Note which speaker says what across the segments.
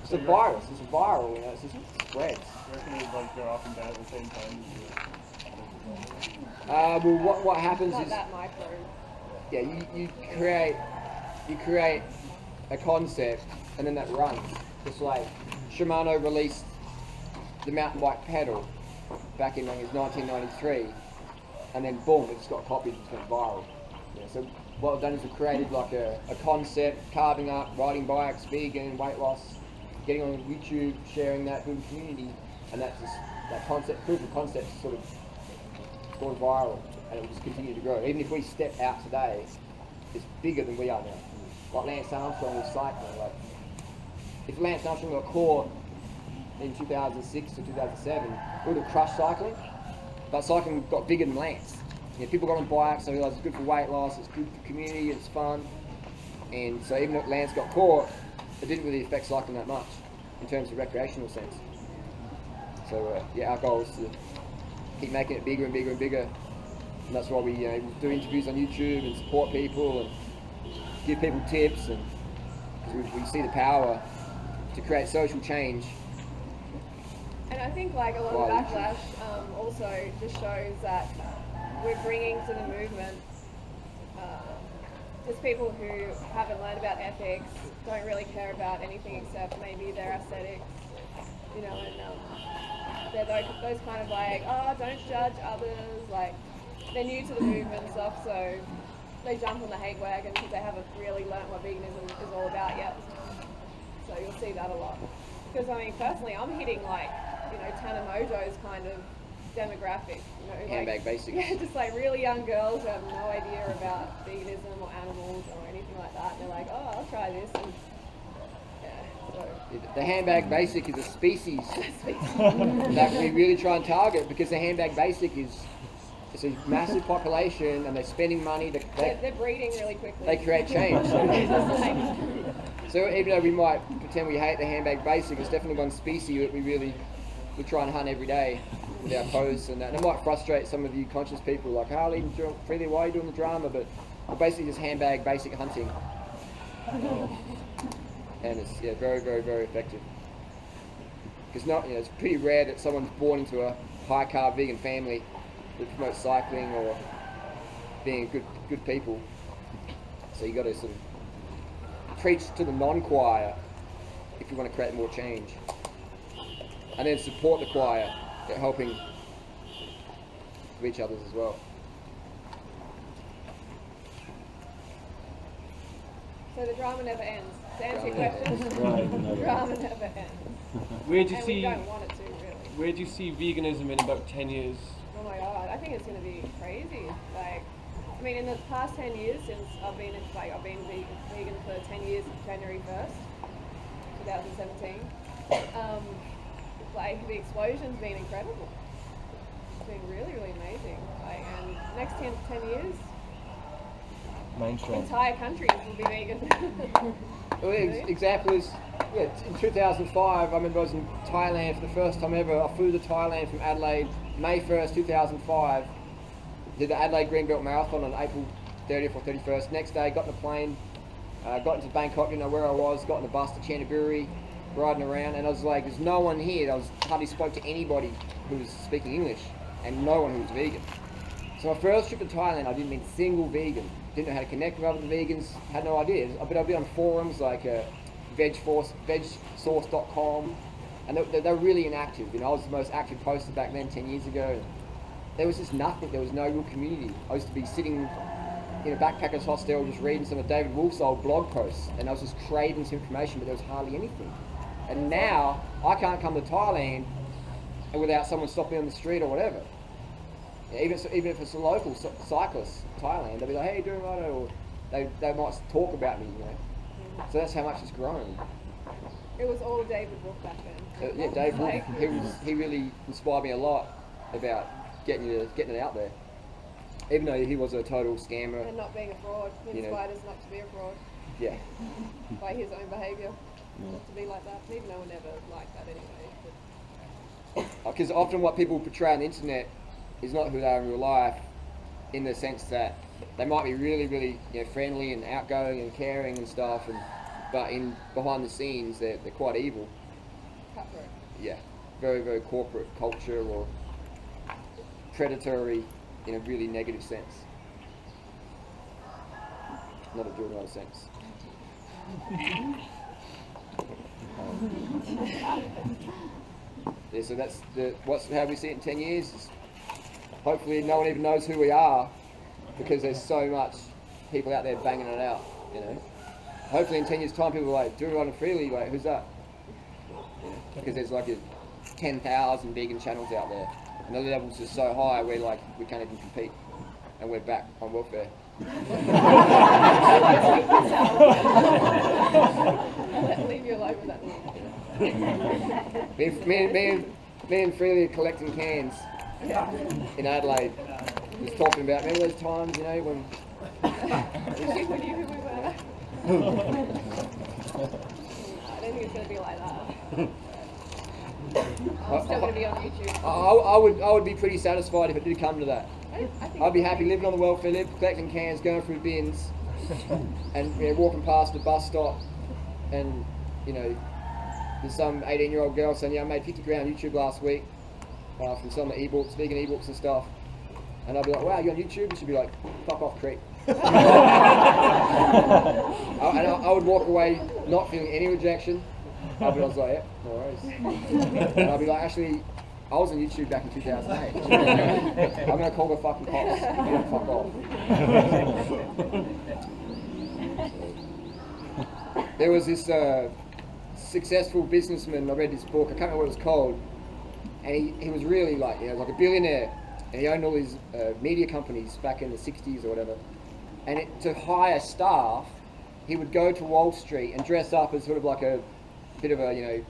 Speaker 1: It's a virus. It's a viral. You know, it just spreads.
Speaker 2: You reckon it would like go up and down at the same time?
Speaker 1: Well, what happens
Speaker 3: Not
Speaker 1: is,
Speaker 3: that micro.
Speaker 1: yeah, you create a concept, and then that runs. It's like Shimano released the mountain bike pedal back in 1993, and then boom, it just got copied and went viral. Yeah, so what we've done is we've created like a concept, carving up, riding bikes, vegan, weight loss, getting on YouTube, sharing that with the community, and that's just, that concept, proof of concept, sort of gone viral, and it will just continue to grow. Even if we step out today, it's bigger than we are now. Like Lance Armstrong was cycling. Like, if Lance Armstrong got caught in 2006 to 2007, it would have crushed cycling. But cycling got bigger than Lance. You know, people got on bikes, they realised it's good for weight loss, it's good for community, it's fun. And so even if Lance got caught, it didn't really affect cycling that much in terms of recreational sense. So yeah, our goal is to keep making it bigger and bigger and bigger. And that's why we do interviews on YouTube and support people and give people tips, and because we see the power to create social change.
Speaker 3: And I think like a lot of backlash also just shows that we're bringing to the movement just people who haven't learned about ethics, don't really care about anything except maybe their aesthetics, you know, and they're those kind of like, oh, don't judge others, like they're new to the movement and stuff, so they jump on the hate wagon because they haven't really learnt what veganism is all about yet. So you'll see that a lot. Because I mean, personally, I'm hitting like, you know, Tana Mojo's kind of demographic. You know,
Speaker 1: Handbag basics.
Speaker 3: Yeah, just like really young girls who have no idea about veganism or animals or anything like that. And they're like, oh, I'll try this. And yeah, so.
Speaker 1: The handbag basic is a species that we really try and target, because the handbag basic is, it's a massive population and they're spending money.
Speaker 3: They're breeding really quickly.
Speaker 1: They create change. So even though we might pretend we hate the handbag basic, it's definitely one species that we try and hunt every day with our posts and that. And it might frustrate some of you conscious people like, Harley, Freely, why are you doing the drama? But we're basically just handbag basic hunting. And it's very, very, very effective. Because it's pretty rare that someone's born into a high carb vegan family that promotes cycling or being good people. So you got to sort of preach to the non-choir if you want to create more change, and then support the choir at helping reach others as well.
Speaker 3: So the drama never ends. To answer your question, drama never ends.
Speaker 2: Where do you
Speaker 3: and
Speaker 2: see?
Speaker 3: We don't want it to, really.
Speaker 2: Where do you see veganism in about 10 years?
Speaker 3: Oh my god, I think it's going to be crazy. Like, I mean, in the past 10 years since I've been vegan for 10 years, January 1st, 2017. Like the explosion's been incredible. It's been really, really amazing. Like, and next 10 years,
Speaker 2: Mainstream.
Speaker 3: entire countries will be vegan.
Speaker 1: Well, the example is, in 2005, I remember I was in Thailand for the first time ever. I flew to Thailand from Adelaide, May 1st, 2005. Did the Adelaide Greenbelt Marathon on April 30th or 31st. Next day, got in a plane, got into Bangkok, didn't know where I was, got in a bus to Canterbury, riding around, and I was like, there's no one here. I hardly spoke to anybody who was speaking English, and no one who was vegan. So my first trip to Thailand, I didn't meet a single vegan. Didn't know how to connect with other vegans, had no idea. But I'd be on forums like vegsource.com, and they were really inactive. You know, I was the most active poster back then, 10 years ago. There was just nothing. There was no real community. I used to be sitting in a backpackers hostel just reading some of David Wolf's old blog posts, and I was just craving some information, but there was hardly anything. And now I can't come to Thailand without someone stopping me on the street or whatever. Even if it's a local cyclist, Thailand, they'll be like, hey, you doing right? Or they might talk about me, you know. So that's how much it's grown.
Speaker 3: It was all David Wolf back then.
Speaker 1: Yeah, Dave Wolf, he really inspired me a lot about getting it out there. Even though he was a total scammer.
Speaker 3: And not being a fraud. He inspired us not to be a fraud.
Speaker 1: Yeah.
Speaker 3: By his own behaviour. Not to be like that. Even though we're never like that anyway.
Speaker 1: Because often what people portray on the internet is not who they are in real life, in the sense that they might be really, really friendly and outgoing and caring and stuff, and but in behind the scenes they're quite evil.
Speaker 3: Cutthroat.
Speaker 1: Yeah, very, very corporate culture or predatory in a really negative sense. Not a real sense. Yeah, so that's how we see it in 10 years. Hopefully no one even knows who we are because there's so much people out there banging it out, you know. Hopefully in 10 years time people are like, do it on freely, like, who's that? You know, because there's like 10,000 vegan channels out there and the levels are so high we can't even compete and we're back on welfare.
Speaker 3: Leave you alone with that.
Speaker 1: Me and Freely are collecting cans in Adelaide. Just talking about, remember those times, you know, when...
Speaker 3: We knew who we were. I don't think it's going to be like that. I'm still going to be on YouTube.
Speaker 1: I would be pretty satisfied if it did come to that.
Speaker 3: I think
Speaker 1: I'd be happy living on the welfare, collecting cans, going through bins, and walking past a bus stop, and you know, there's some 18-year-old girl saying, "Yeah, I made 50 grand on YouTube last week from selling ebooks, vegan ebooks and stuff," and I'd be like, "Wow, you're on YouTube?" And she'd be like, "Fuck off, creep." And I would walk away not feeling any rejection. I was like, "Yeah, no worries," and I'd be like, "Actually, I was on YouTube back in 2008. I'm going to call the fucking cops. Yeah, fuck off." There was this successful businessman, I read this book, I can't remember what it was called, and he was really like, like a billionaire, and he owned all these media companies back in the 60s or whatever, and to hire staff, he would go to Wall Street and dress up as sort of like a bit of a,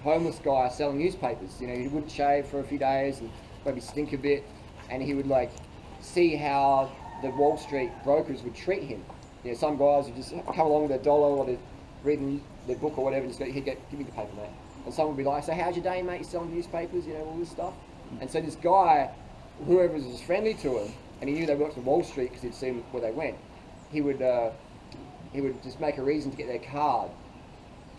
Speaker 1: homeless guy selling newspapers. He wouldn't shave for a few days and maybe stink a bit, and he would like see how the Wall Street brokers would treat him. Some guys would just come along with $1 or they're reading their book or whatever, and just go, "Here, give me the paper, mate." And someone would be like, "So how's your day, mate? You're selling newspapers, all this stuff." And so this guy, whoever was friendly to him, and he knew they worked on Wall Street because he'd seen where they went, he would just make a reason to get their card,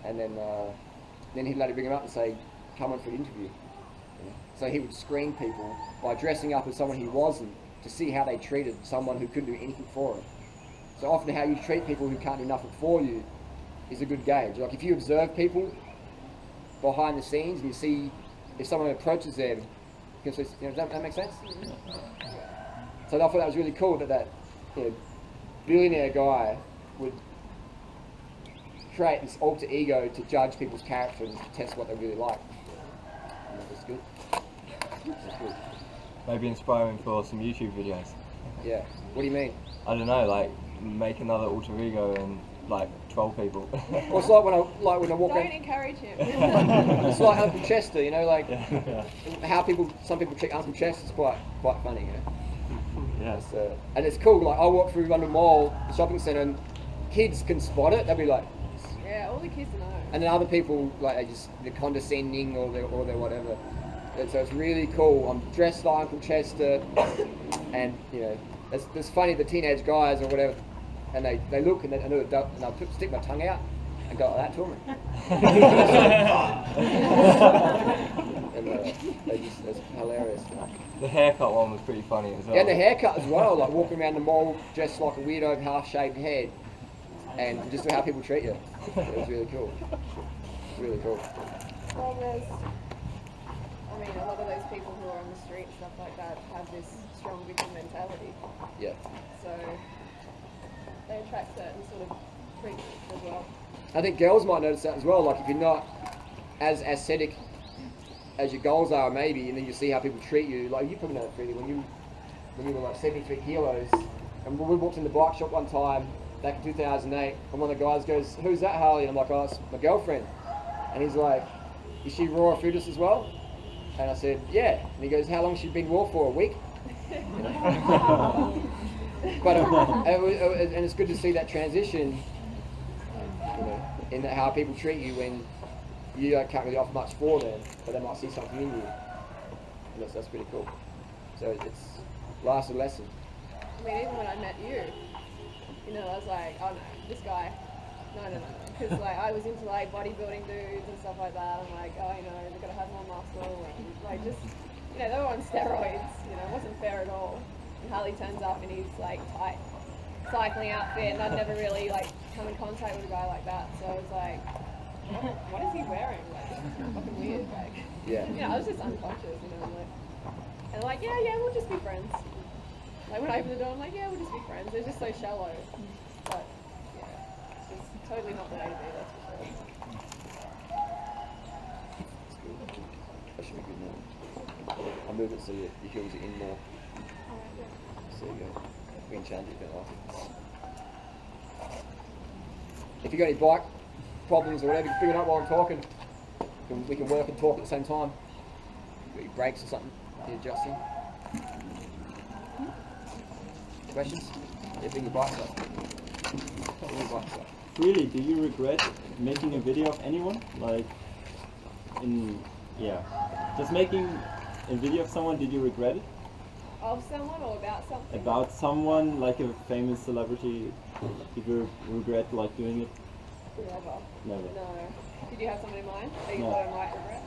Speaker 1: and then he'd later bring him up and say, "Come on for an interview." So he would screen people by dressing up as someone he wasn't to see how they treated someone who couldn't do anything for him. So often how you treat people who can't do nothing for you is a good gauge. Like if you observe people behind the scenes and you see if someone approaches them, does that make sense? So I thought that was really cool that billionaire guy would create this alter ego to judge people's character and to test what they really like. And that was good. That's good.
Speaker 4: Maybe inspiring for some YouTube videos.
Speaker 1: Yeah. What do you mean?
Speaker 4: I don't know, like make another alter ego and like troll people.
Speaker 1: Well, it's like when I walk
Speaker 3: Don't
Speaker 1: in.
Speaker 3: encourage him.
Speaker 1: It's like Uncle Chester, how some people treat Uncle Chester is quite funny,
Speaker 4: Yeah.
Speaker 1: And it's cool. Like I walk through London Mall, the shopping centre, and kids can spot it. They'll be like,
Speaker 3: Yeah, all the kids know.
Speaker 1: and then other people they're condescending or they're whatever. And so it's really cool. I'm dressed like Uncle Chester, and it's funny, the teenage guys or whatever, and they look and I'll stick my tongue out and go like that to them. And it's hilarious.
Speaker 4: The haircut one was pretty funny as well.
Speaker 1: Yeah, and the haircut as well, like walking around the mall dressed like a weirdo half-shaved head, and just how people treat you. It was really cool. Really cool.
Speaker 3: Well, a lot of those people who are on the street and stuff like that have this strong victim mentality.
Speaker 1: Yeah.
Speaker 3: So they attract certain sort of freaks as well.
Speaker 1: I think girls might notice that as well. Like if you're not as aesthetic as your goals are, maybe, and then you see how people treat you. Like you probably know that, Freddie, when you were like 73 kilos, and we walked in the bike shop one time back in 2008, and one of the guys goes, "Who's that, Harley?" And I'm like, "Oh, it's my girlfriend." And he's like, "Is she raw foetus as well?" And I said, "Yeah." And he goes, "How long has she been raw for? A week?" But and it's good to see that transition, in how people treat you when you can't really offer much for them, but they might see something in you, and that's pretty cool. So it's life's a lesson.
Speaker 3: I mean, even when I met you, I was like, "Oh no, this guy, No. Because like I was into like bodybuilding dudes and stuff like that. I'm like, oh, you know, they're gonna have more muscle and like just, you know, they were on steroids. You know, it wasn't fair at all. And Harley turns up in his like tight cycling outfit, and I'd never really like come in contact with a guy like that. So I was like, what is he wearing? Like, this is fucking weird. Like,
Speaker 1: Yeah.
Speaker 3: you know, I was just unconscious. You know, like, and like, yeah, we'll just be friends. Like when I opened the door, I'm like, yeah, we'll just be friends. They're just so shallow. But yeah, it's just totally not the way to be, that's for sure.
Speaker 1: That should be good now. I'll move it so your heels are in more. So there you go. We can change it if you like. If you got any bike problems or whatever, you can bring it up while I'm talking. We can work and talk at the same time. Got your brakes or something you're adjusting. Questions? Yeah, bring your bikes up. Bring your bikes up.
Speaker 5: Really, do you regret making a video of anyone? Like, just making a video of someone, did you regret it?
Speaker 3: Of someone or about something?
Speaker 5: About someone, like a famous celebrity, did you regret like doing it?
Speaker 3: Never.
Speaker 5: Never.
Speaker 3: No. Did you have someone in mind that you
Speaker 5: No.
Speaker 3: thought I might regret?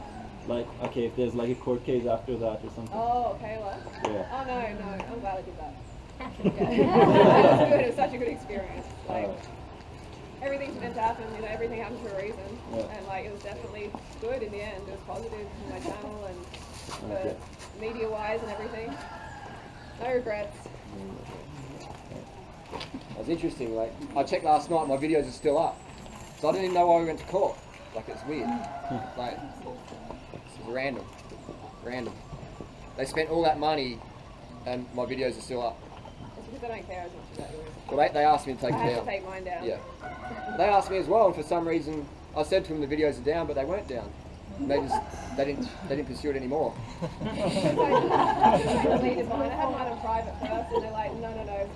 Speaker 5: Like, okay, if there's like a court case after that or something.
Speaker 3: Oh, Kayla?
Speaker 5: Yeah.
Speaker 3: Oh, no, I'm glad I did that. Yeah. It was good, it was such a good experience. Like, everything's meant to happen, you know, everything happens for a reason.
Speaker 5: Yeah.
Speaker 3: And like, it was definitely good in the end. It was positive for my channel and
Speaker 5: Okay.
Speaker 3: media-wise and everything. No regrets.
Speaker 1: That's interesting, like, I checked last night, my videos are still up. So I didn't even know why we went to court. Like, it's weird. Like, it's random. Random. They spent all that money and my videos are still up.
Speaker 3: It's because I don't care as much about yours.
Speaker 1: Well, they asked me to take
Speaker 3: I
Speaker 1: it
Speaker 3: have
Speaker 1: down.
Speaker 3: to take mine down.
Speaker 1: Yeah. They asked me as well, and for some reason, I said to them the videos are down, but they weren't down. And they didn't pursue it anymore.
Speaker 3: I deleted mine. I had mine on private first, and they're like, no,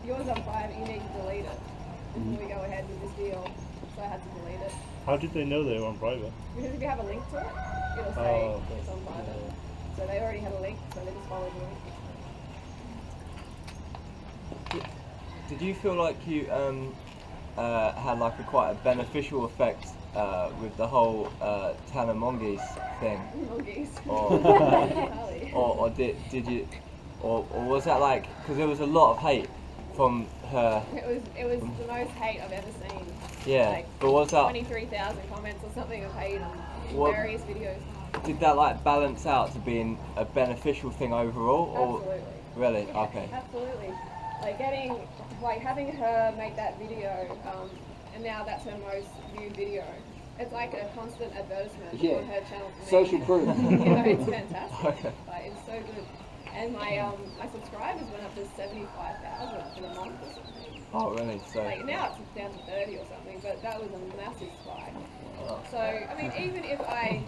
Speaker 3: yours on private. You need to delete it before we go ahead with this deal. So I had to delete it.
Speaker 6: How did they know they were on private?
Speaker 3: Because if you have a link to it, it'll say
Speaker 6: Oh, okay.
Speaker 3: it's on private. So they already had a link, so they just followed the link.
Speaker 4: Did you feel like you had like quite a beneficial effect with the whole Tana Mongees thing?
Speaker 3: Monkeys.
Speaker 4: Or,
Speaker 3: Harley.
Speaker 4: or did you, or was that like, because there was a lot of hate from her?
Speaker 3: It was the most hate I've ever seen.
Speaker 4: Yeah,
Speaker 3: Like
Speaker 4: but was that,
Speaker 3: 23,000 comments or something of hate on
Speaker 4: What-
Speaker 3: various videos.
Speaker 4: did that like balance out to being a beneficial thing overall? Or
Speaker 3: Absolutely.
Speaker 4: really?
Speaker 3: Yeah,
Speaker 4: Okay.
Speaker 3: Absolutely. Like having her make that video, and now that's her most viewed video. It's like a constant advertisement
Speaker 1: Yeah.
Speaker 3: on her channel for me.
Speaker 1: Social proof.
Speaker 3: You know, it's fantastic.
Speaker 4: Okay.
Speaker 3: Like, it's so good. And my subscribers went up to 75,000 in a month or something.
Speaker 4: Oh really? So.
Speaker 3: Like now it's down to 30 or something, but that was a massive spike.
Speaker 4: Oh.
Speaker 3: So I mean, even if I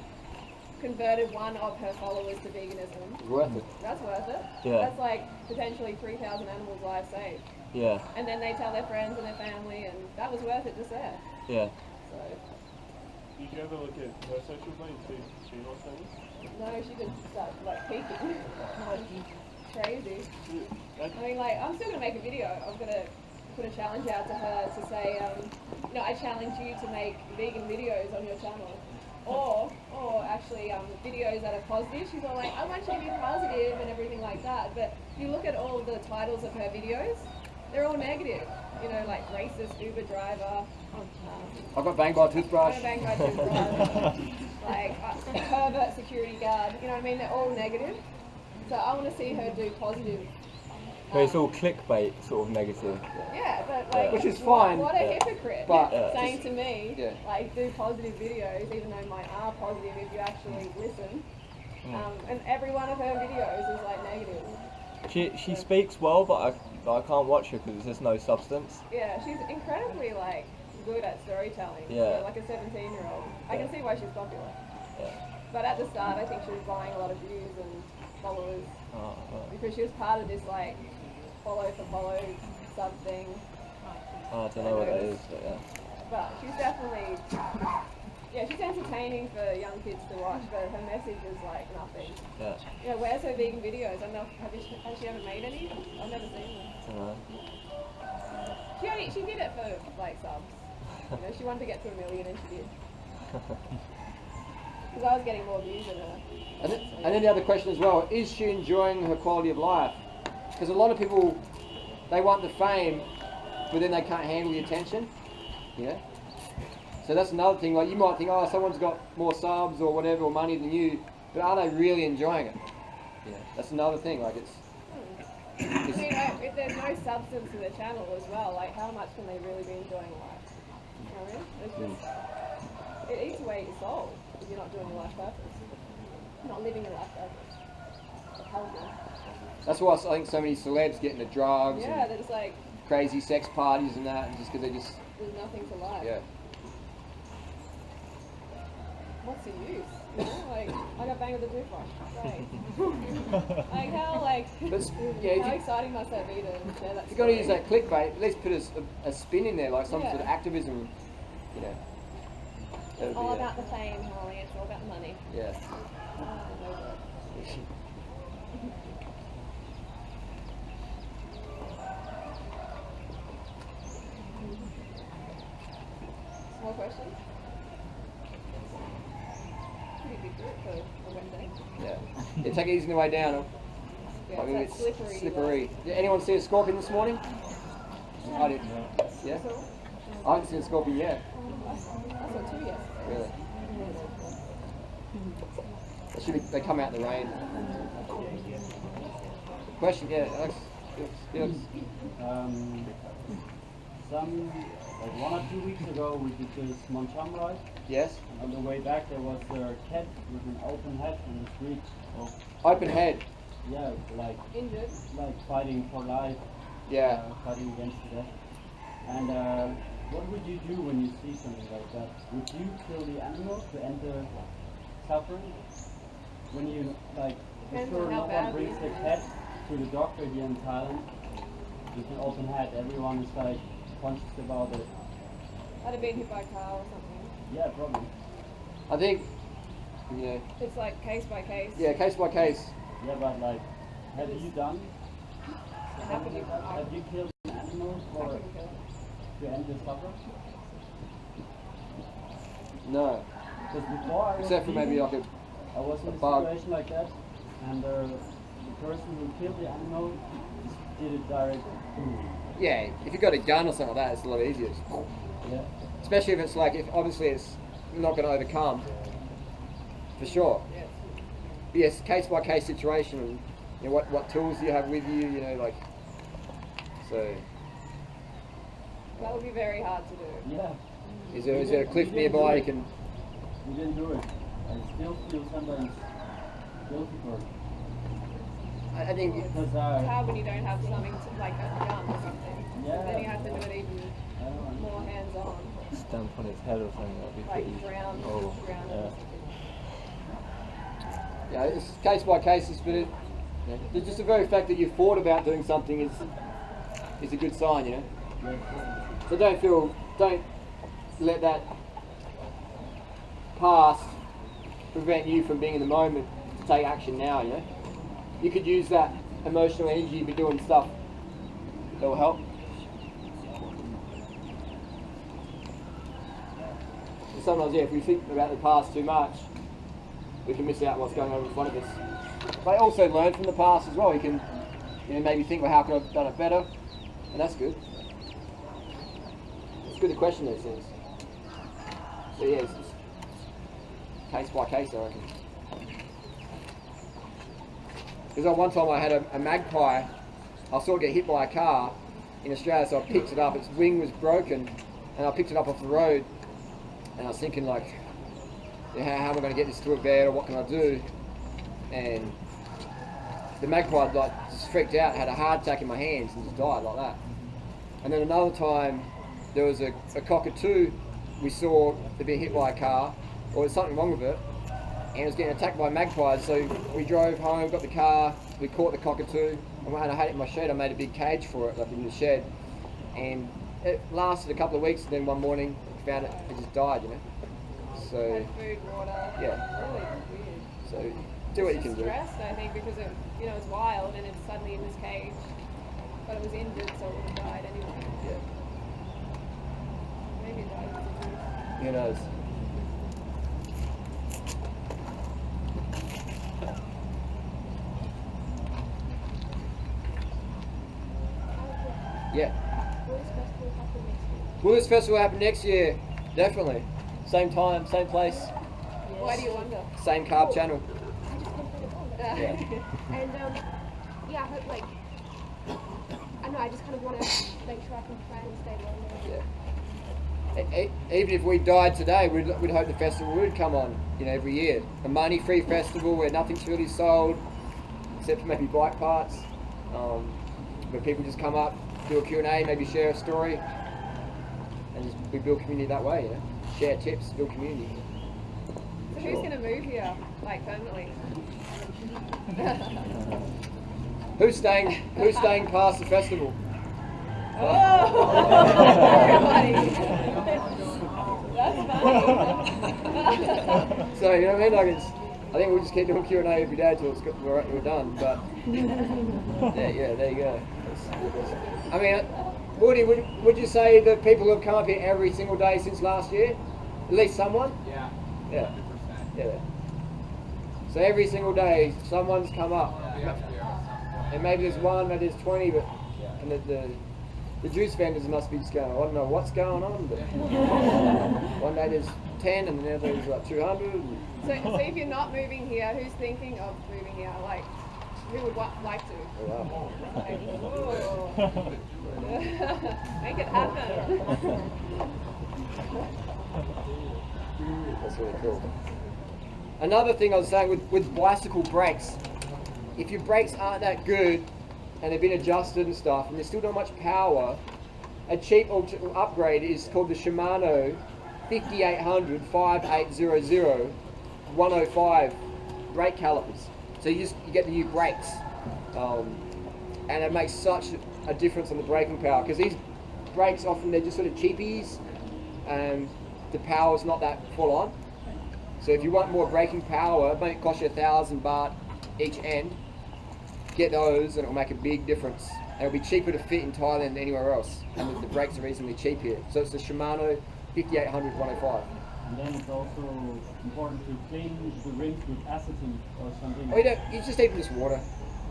Speaker 3: converted one of her followers to veganism,
Speaker 1: It's worth it.
Speaker 3: that's worth it.
Speaker 4: Yeah.
Speaker 3: That's like potentially 3,000 animals' lives saved.
Speaker 4: Yeah.
Speaker 3: And then they tell their friends and their family, and that was worth it just there.
Speaker 4: Yeah.
Speaker 3: So
Speaker 2: Did you ever look at her social media to see those things?
Speaker 3: no, she just started like peaking. Crazy.
Speaker 2: That,
Speaker 3: I mean, like, I'm still gonna make a video. I'm gonna put a challenge out to her to say, you know, I challenge you to make vegan videos on your channel. Or actually videos that are positive. She's all like, I want you to be positive and everything like that. But if you look at all the titles of her videos, they're all negative. You know, like racist Uber driver,
Speaker 1: I got banged by a toothbrush.
Speaker 3: bang by toothbrush, like pervert security guard. You know what I mean? They're all negative. So I want to see her do positive.
Speaker 4: But it's all clickbait, sort of negative.
Speaker 3: Yeah, but like,
Speaker 1: Which is fine,
Speaker 3: What a hypocrite!
Speaker 1: but,
Speaker 3: saying to me,
Speaker 1: yeah.
Speaker 3: like, do positive videos, even though mine are positive if you actually listen. And every one of her videos is like negative.
Speaker 4: She speaks well, but I can't watch her because there's just no substance.
Speaker 3: Yeah, she's incredibly like good at storytelling.
Speaker 4: Yeah.
Speaker 3: Like a 17-year-old. I can see why she's popular.
Speaker 4: Yeah.
Speaker 3: But at the start, I think she was buying a lot of views and followers
Speaker 4: Oh, right.
Speaker 3: because she was part of this like follow for follow sub thing.
Speaker 4: Oh, I don't know what that is, but yeah.
Speaker 3: But she's definitely, yeah, she's entertaining for young kids to watch, but her message is like nothing.
Speaker 4: Yeah.
Speaker 3: You know, where's her vegan videos? I don't know, has she ever made any? I've never seen them.
Speaker 4: I don't know.
Speaker 3: She did it for like subs. You know, she wanted to get to 1 million and she did. Because I was getting more views than her.
Speaker 1: And then the other question as well, is she enjoying her quality of life? Because a lot of people, they want the fame, but then they can't handle the attention, you know? So that's another thing, like you might think, oh, someone's got more subs or whatever, or money than you, but are they really enjoying it? Yeah, that's another thing, like it's...
Speaker 3: I mean, if there's no substance to the channel as well, like how much can they really be enjoying life? You know what I mean? It's just, it eats away at your soul if you're not doing your life purpose. Not living your life purpose. Healthy.
Speaker 1: That's why I think so many celebs get into drugs
Speaker 3: Yeah,
Speaker 1: and
Speaker 3: they're just like,
Speaker 1: crazy sex parties and that, and just because they just...
Speaker 3: there's nothing to life.
Speaker 1: Yeah.
Speaker 3: What's the use? You know, like, I got banged with a toothbrush. Great. Like, how, like,
Speaker 1: But, yeah, if
Speaker 3: how
Speaker 1: you,
Speaker 3: exciting must that be to share that
Speaker 1: if you're going to use
Speaker 3: story?
Speaker 1: that clickbait, at least put a spin in there, like some sort of
Speaker 3: Yeah.
Speaker 1: activism, you know. That would
Speaker 3: All
Speaker 1: be,
Speaker 3: about the fame, Holly. It's all about the money.
Speaker 1: yeah.
Speaker 3: Oh, no good. More questions? Pretty big group for a Wednesday.
Speaker 1: Yeah, take it easy on the way down.
Speaker 3: Yeah,
Speaker 1: Probably
Speaker 3: it's that
Speaker 1: it's
Speaker 3: slippery.
Speaker 1: Did anyone see a scorpion this morning? I did. Yeah? I haven't seen a scorpion yet.
Speaker 3: I saw two yesterday.
Speaker 1: Really? They come out in the rain. Question, yeah, Alex. Felix.
Speaker 5: Like 1 or 2 weeks ago, we did this Moncham ride.
Speaker 1: Yes?
Speaker 5: On the way back, there was a cat with an open head in the street. Oh,
Speaker 1: Open head.
Speaker 5: yeah, like
Speaker 3: Injured.
Speaker 5: fighting for life,
Speaker 1: Yeah.
Speaker 5: fighting against death. And what would you do when you see something like that? Would you kill the animal to end the suffering? When you, like, for
Speaker 3: Depends
Speaker 5: sure
Speaker 3: on how
Speaker 5: no one
Speaker 3: bad
Speaker 5: brings
Speaker 3: it
Speaker 5: the
Speaker 3: is.
Speaker 5: cat to the doctor here in Thailand with an open head. Everyone is like conscious about it.
Speaker 3: I'd have been hit by a car or something.
Speaker 5: Yeah, probably.
Speaker 1: I think, you know,
Speaker 3: It's like case by case.
Speaker 1: yeah, case by case.
Speaker 5: Yeah, but like, have you done
Speaker 3: How could
Speaker 5: something
Speaker 3: you?
Speaker 5: like that? Have you killed an animal
Speaker 3: I
Speaker 5: for
Speaker 3: couldn't kill it.
Speaker 5: to end the suffering?
Speaker 1: No.
Speaker 5: Because before I was
Speaker 1: Except for maybe
Speaker 5: vegan,
Speaker 1: like
Speaker 5: I was in
Speaker 1: a
Speaker 5: a
Speaker 1: bug.
Speaker 5: situation like that, and the person who killed the animal just did it direct.
Speaker 1: yeah, if you've got a gun or something like that, it's a lot easier.
Speaker 5: Yeah.
Speaker 1: Especially if it's like, if obviously it's not going to overcome, for sure.
Speaker 3: Yeah.
Speaker 1: Yes, case by case situation, and you know, what tools do you have with you, you know, like, so,
Speaker 3: That would be very hard to do.
Speaker 5: Yeah.
Speaker 1: is there a cliff nearby you can,
Speaker 5: We didn't do it. I still feel sometimes guilty for it.
Speaker 1: I think,
Speaker 5: Because
Speaker 3: It's hard when you don't have something to, like a gun or something.
Speaker 5: Yeah.
Speaker 3: Then you have to do it even
Speaker 5: I don't know.
Speaker 3: more hands on.
Speaker 4: Stamp on its head or something, that'd be
Speaker 3: Like
Speaker 4: pretty...
Speaker 3: drown,
Speaker 4: Oh,
Speaker 3: drown
Speaker 5: yeah.
Speaker 3: or something.
Speaker 1: yeah, it's case by cases, but just the very fact that you've thought about doing something is a good sign, you know.
Speaker 5: Yeah.
Speaker 1: So don't let that past prevent you from being in the moment to take action now, you know. You could use that emotional energy for doing stuff that will help. Sometimes, yeah, if we think about the past too much, we can miss out what's going on in front of us. But also learn from the past as well. You can, you know, maybe think, well, how could I have done it better? And that's good. It's good to question those things. So yeah, it's just case by case, I reckon. Because one time I had a magpie, I saw it get hit by a car in Australia, so I picked it up. Its wing was broken, and I picked it up off the road. And I was thinking, like, yeah, how am I going to get this to a vet, or what can I do? And the magpie, like, just freaked out, had a heart attack in my hands, and just died like that. And then another time, there was a cockatoo we saw had been hit by a car, or there was something wrong with it, and it was getting attacked by magpies. So we drove home, got the car, we caught the cockatoo, and when I had it in my shed, I made a big cage for it, like in the shed. And it lasted a couple of weeks, and then one morning, we found it just died, you know. So,
Speaker 3: Had food, water.
Speaker 1: yeah.
Speaker 3: Really weird.
Speaker 1: So, do what you
Speaker 3: It's
Speaker 1: can
Speaker 3: just
Speaker 1: do.
Speaker 3: stressed, I think, because it, you know, it's wild and it's suddenly in this cage, but it was injured, so it would have died anyway.
Speaker 1: Yeah.
Speaker 3: Maybe it died.
Speaker 1: Who knows? Yeah. Will this festival happen next year? Definitely. Same time, same place,
Speaker 3: Why do you wonder?
Speaker 1: same carb channel.
Speaker 3: Yeah.
Speaker 7: And yeah, I hope like I don't know, I just kind of want to make sure I can plan and stay longer.
Speaker 1: Yeah. Even if we died today, we'd hope the festival would come on, every year. A money-free festival where nothing's really sold, except for maybe bike parts. Where people just come up, do a Q&A, maybe share a story, and we build community that way, Share tips, build community.
Speaker 3: So who's going to move here, like permanently?
Speaker 1: Who's staying past the festival?
Speaker 3: Oh, everybody. That's funny.
Speaker 1: So, you know what I mean? I think we'll just keep doing Q&A every day until we're done, but yeah, there you go. I mean, Woody, would you say that people have come up here every single day since last year? At least someone?
Speaker 8: Yeah.
Speaker 1: Yeah. Yeah. So every single day, someone's come up. And maybe there's one, maybe there's 20, but and the juice vendors must be just going, I don't know what's going on, but one day there's 10 and the other there's like 200.
Speaker 3: So if you're not moving here, who's thinking of moving here? Like, who would like to?
Speaker 1: Oh, wow.
Speaker 3: Like, make it happen.
Speaker 1: That's really cool. Another thing I was saying with bicycle brakes, if your brakes aren't that good and they've been adjusted and stuff and there's still not much power, a cheap upgrade is called the Shimano 5800 5800 105 brake calipers. So you get the new brakes, and it makes such a difference on the braking power, because these brakes often they're just sort of cheapies and the power's not that full on. So if you want more braking power, it might cost you 1,000 baht each end. Get those and it'll make a big difference. And it'll be cheaper to fit in Thailand than anywhere else. And the brakes are reasonably cheap here. So it's the Shimano 5800 105.
Speaker 5: And then it's also important to clean the rims with acetone or something.
Speaker 1: Oh, you just even just water.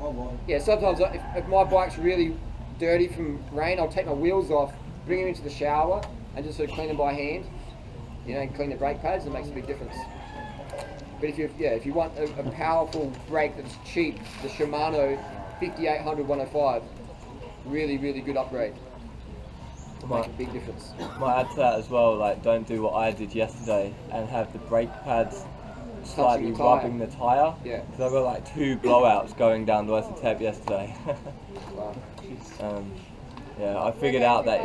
Speaker 5: Or water.
Speaker 1: Yeah, sometimes if my bike's really dirty from rain, I'll take my wheels off, bring them into the shower, and just sort of clean them by hand. And clean the brake pads, it makes a big difference. But if you want a powerful brake that's cheap, the Shimano 5800 105, really, really good upgrade. Make a big difference.
Speaker 4: Might add to that as well, like don't do what I did yesterday and have the brake pads slightly rubbing the tyre.
Speaker 1: Yeah.
Speaker 4: Because I got like 2 blowouts going down the Western Tep yesterday.
Speaker 1: Wow.
Speaker 4: Yeah, I figured out that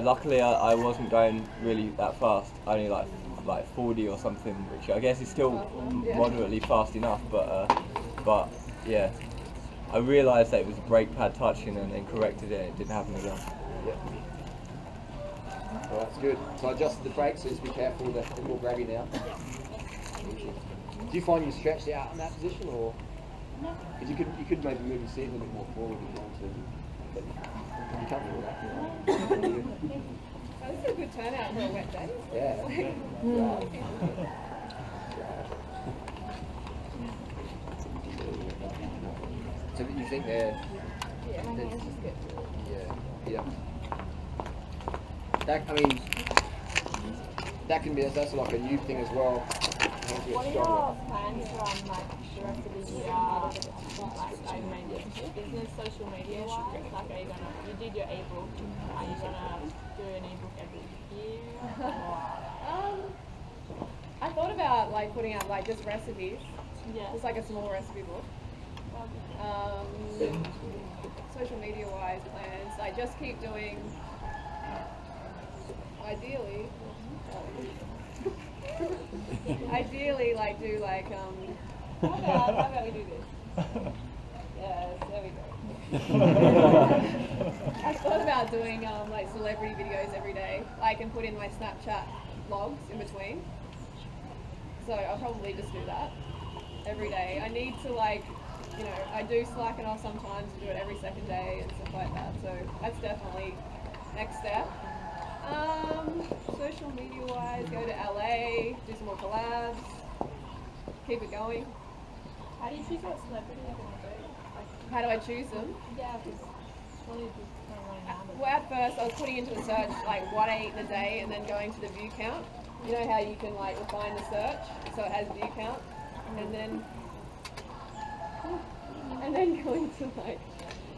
Speaker 4: luckily I wasn't going really that fast, only like 40 or something, which I guess is still moderately fast enough, but yeah, I realised that it was a brake pad touching and then corrected it. It didn't happen again.
Speaker 1: Yeah. Well, that's good. So I adjusted the brakes, so just be careful, they're more grabby now. Do you find you stretched out in that position, or? Because you could maybe move your seat a little bit more forward if you want to. But you can't do that.
Speaker 3: Oh, this is a good turnout for a wet day.
Speaker 1: Yeah. So you think they're...
Speaker 3: Yeah, my hands just get...
Speaker 1: Yeah. That can be, that's like a new thing as well.
Speaker 9: What are your plans from the rest of the year, maybe business, social media wise? Like, are you you did your ebook, are you gonna do an ebook every year?
Speaker 3: I thought about putting out just recipes.
Speaker 9: Yeah.
Speaker 3: Just a small recipe book. Social media wise plans, just keep doing, ideally do how about we do this? Yes, there we go. I thought about doing celebrity videos every day, and put in my Snapchat vlogs in between. So I'll probably just do that every day. I need to I do slacken off sometimes to do it every second day and stuff like that. So that's definitely next step. Social media wise, go to LA, do some more collabs, keep it going.
Speaker 9: How do you choose what celebrity you're going to do? Like,
Speaker 3: How do I choose them?
Speaker 9: yeah, because surely you're just kind of running around.
Speaker 3: Well, at first I was putting into the search like what I eat in a day and then going to the view count. You know how you can like refine the search so it has view count, and then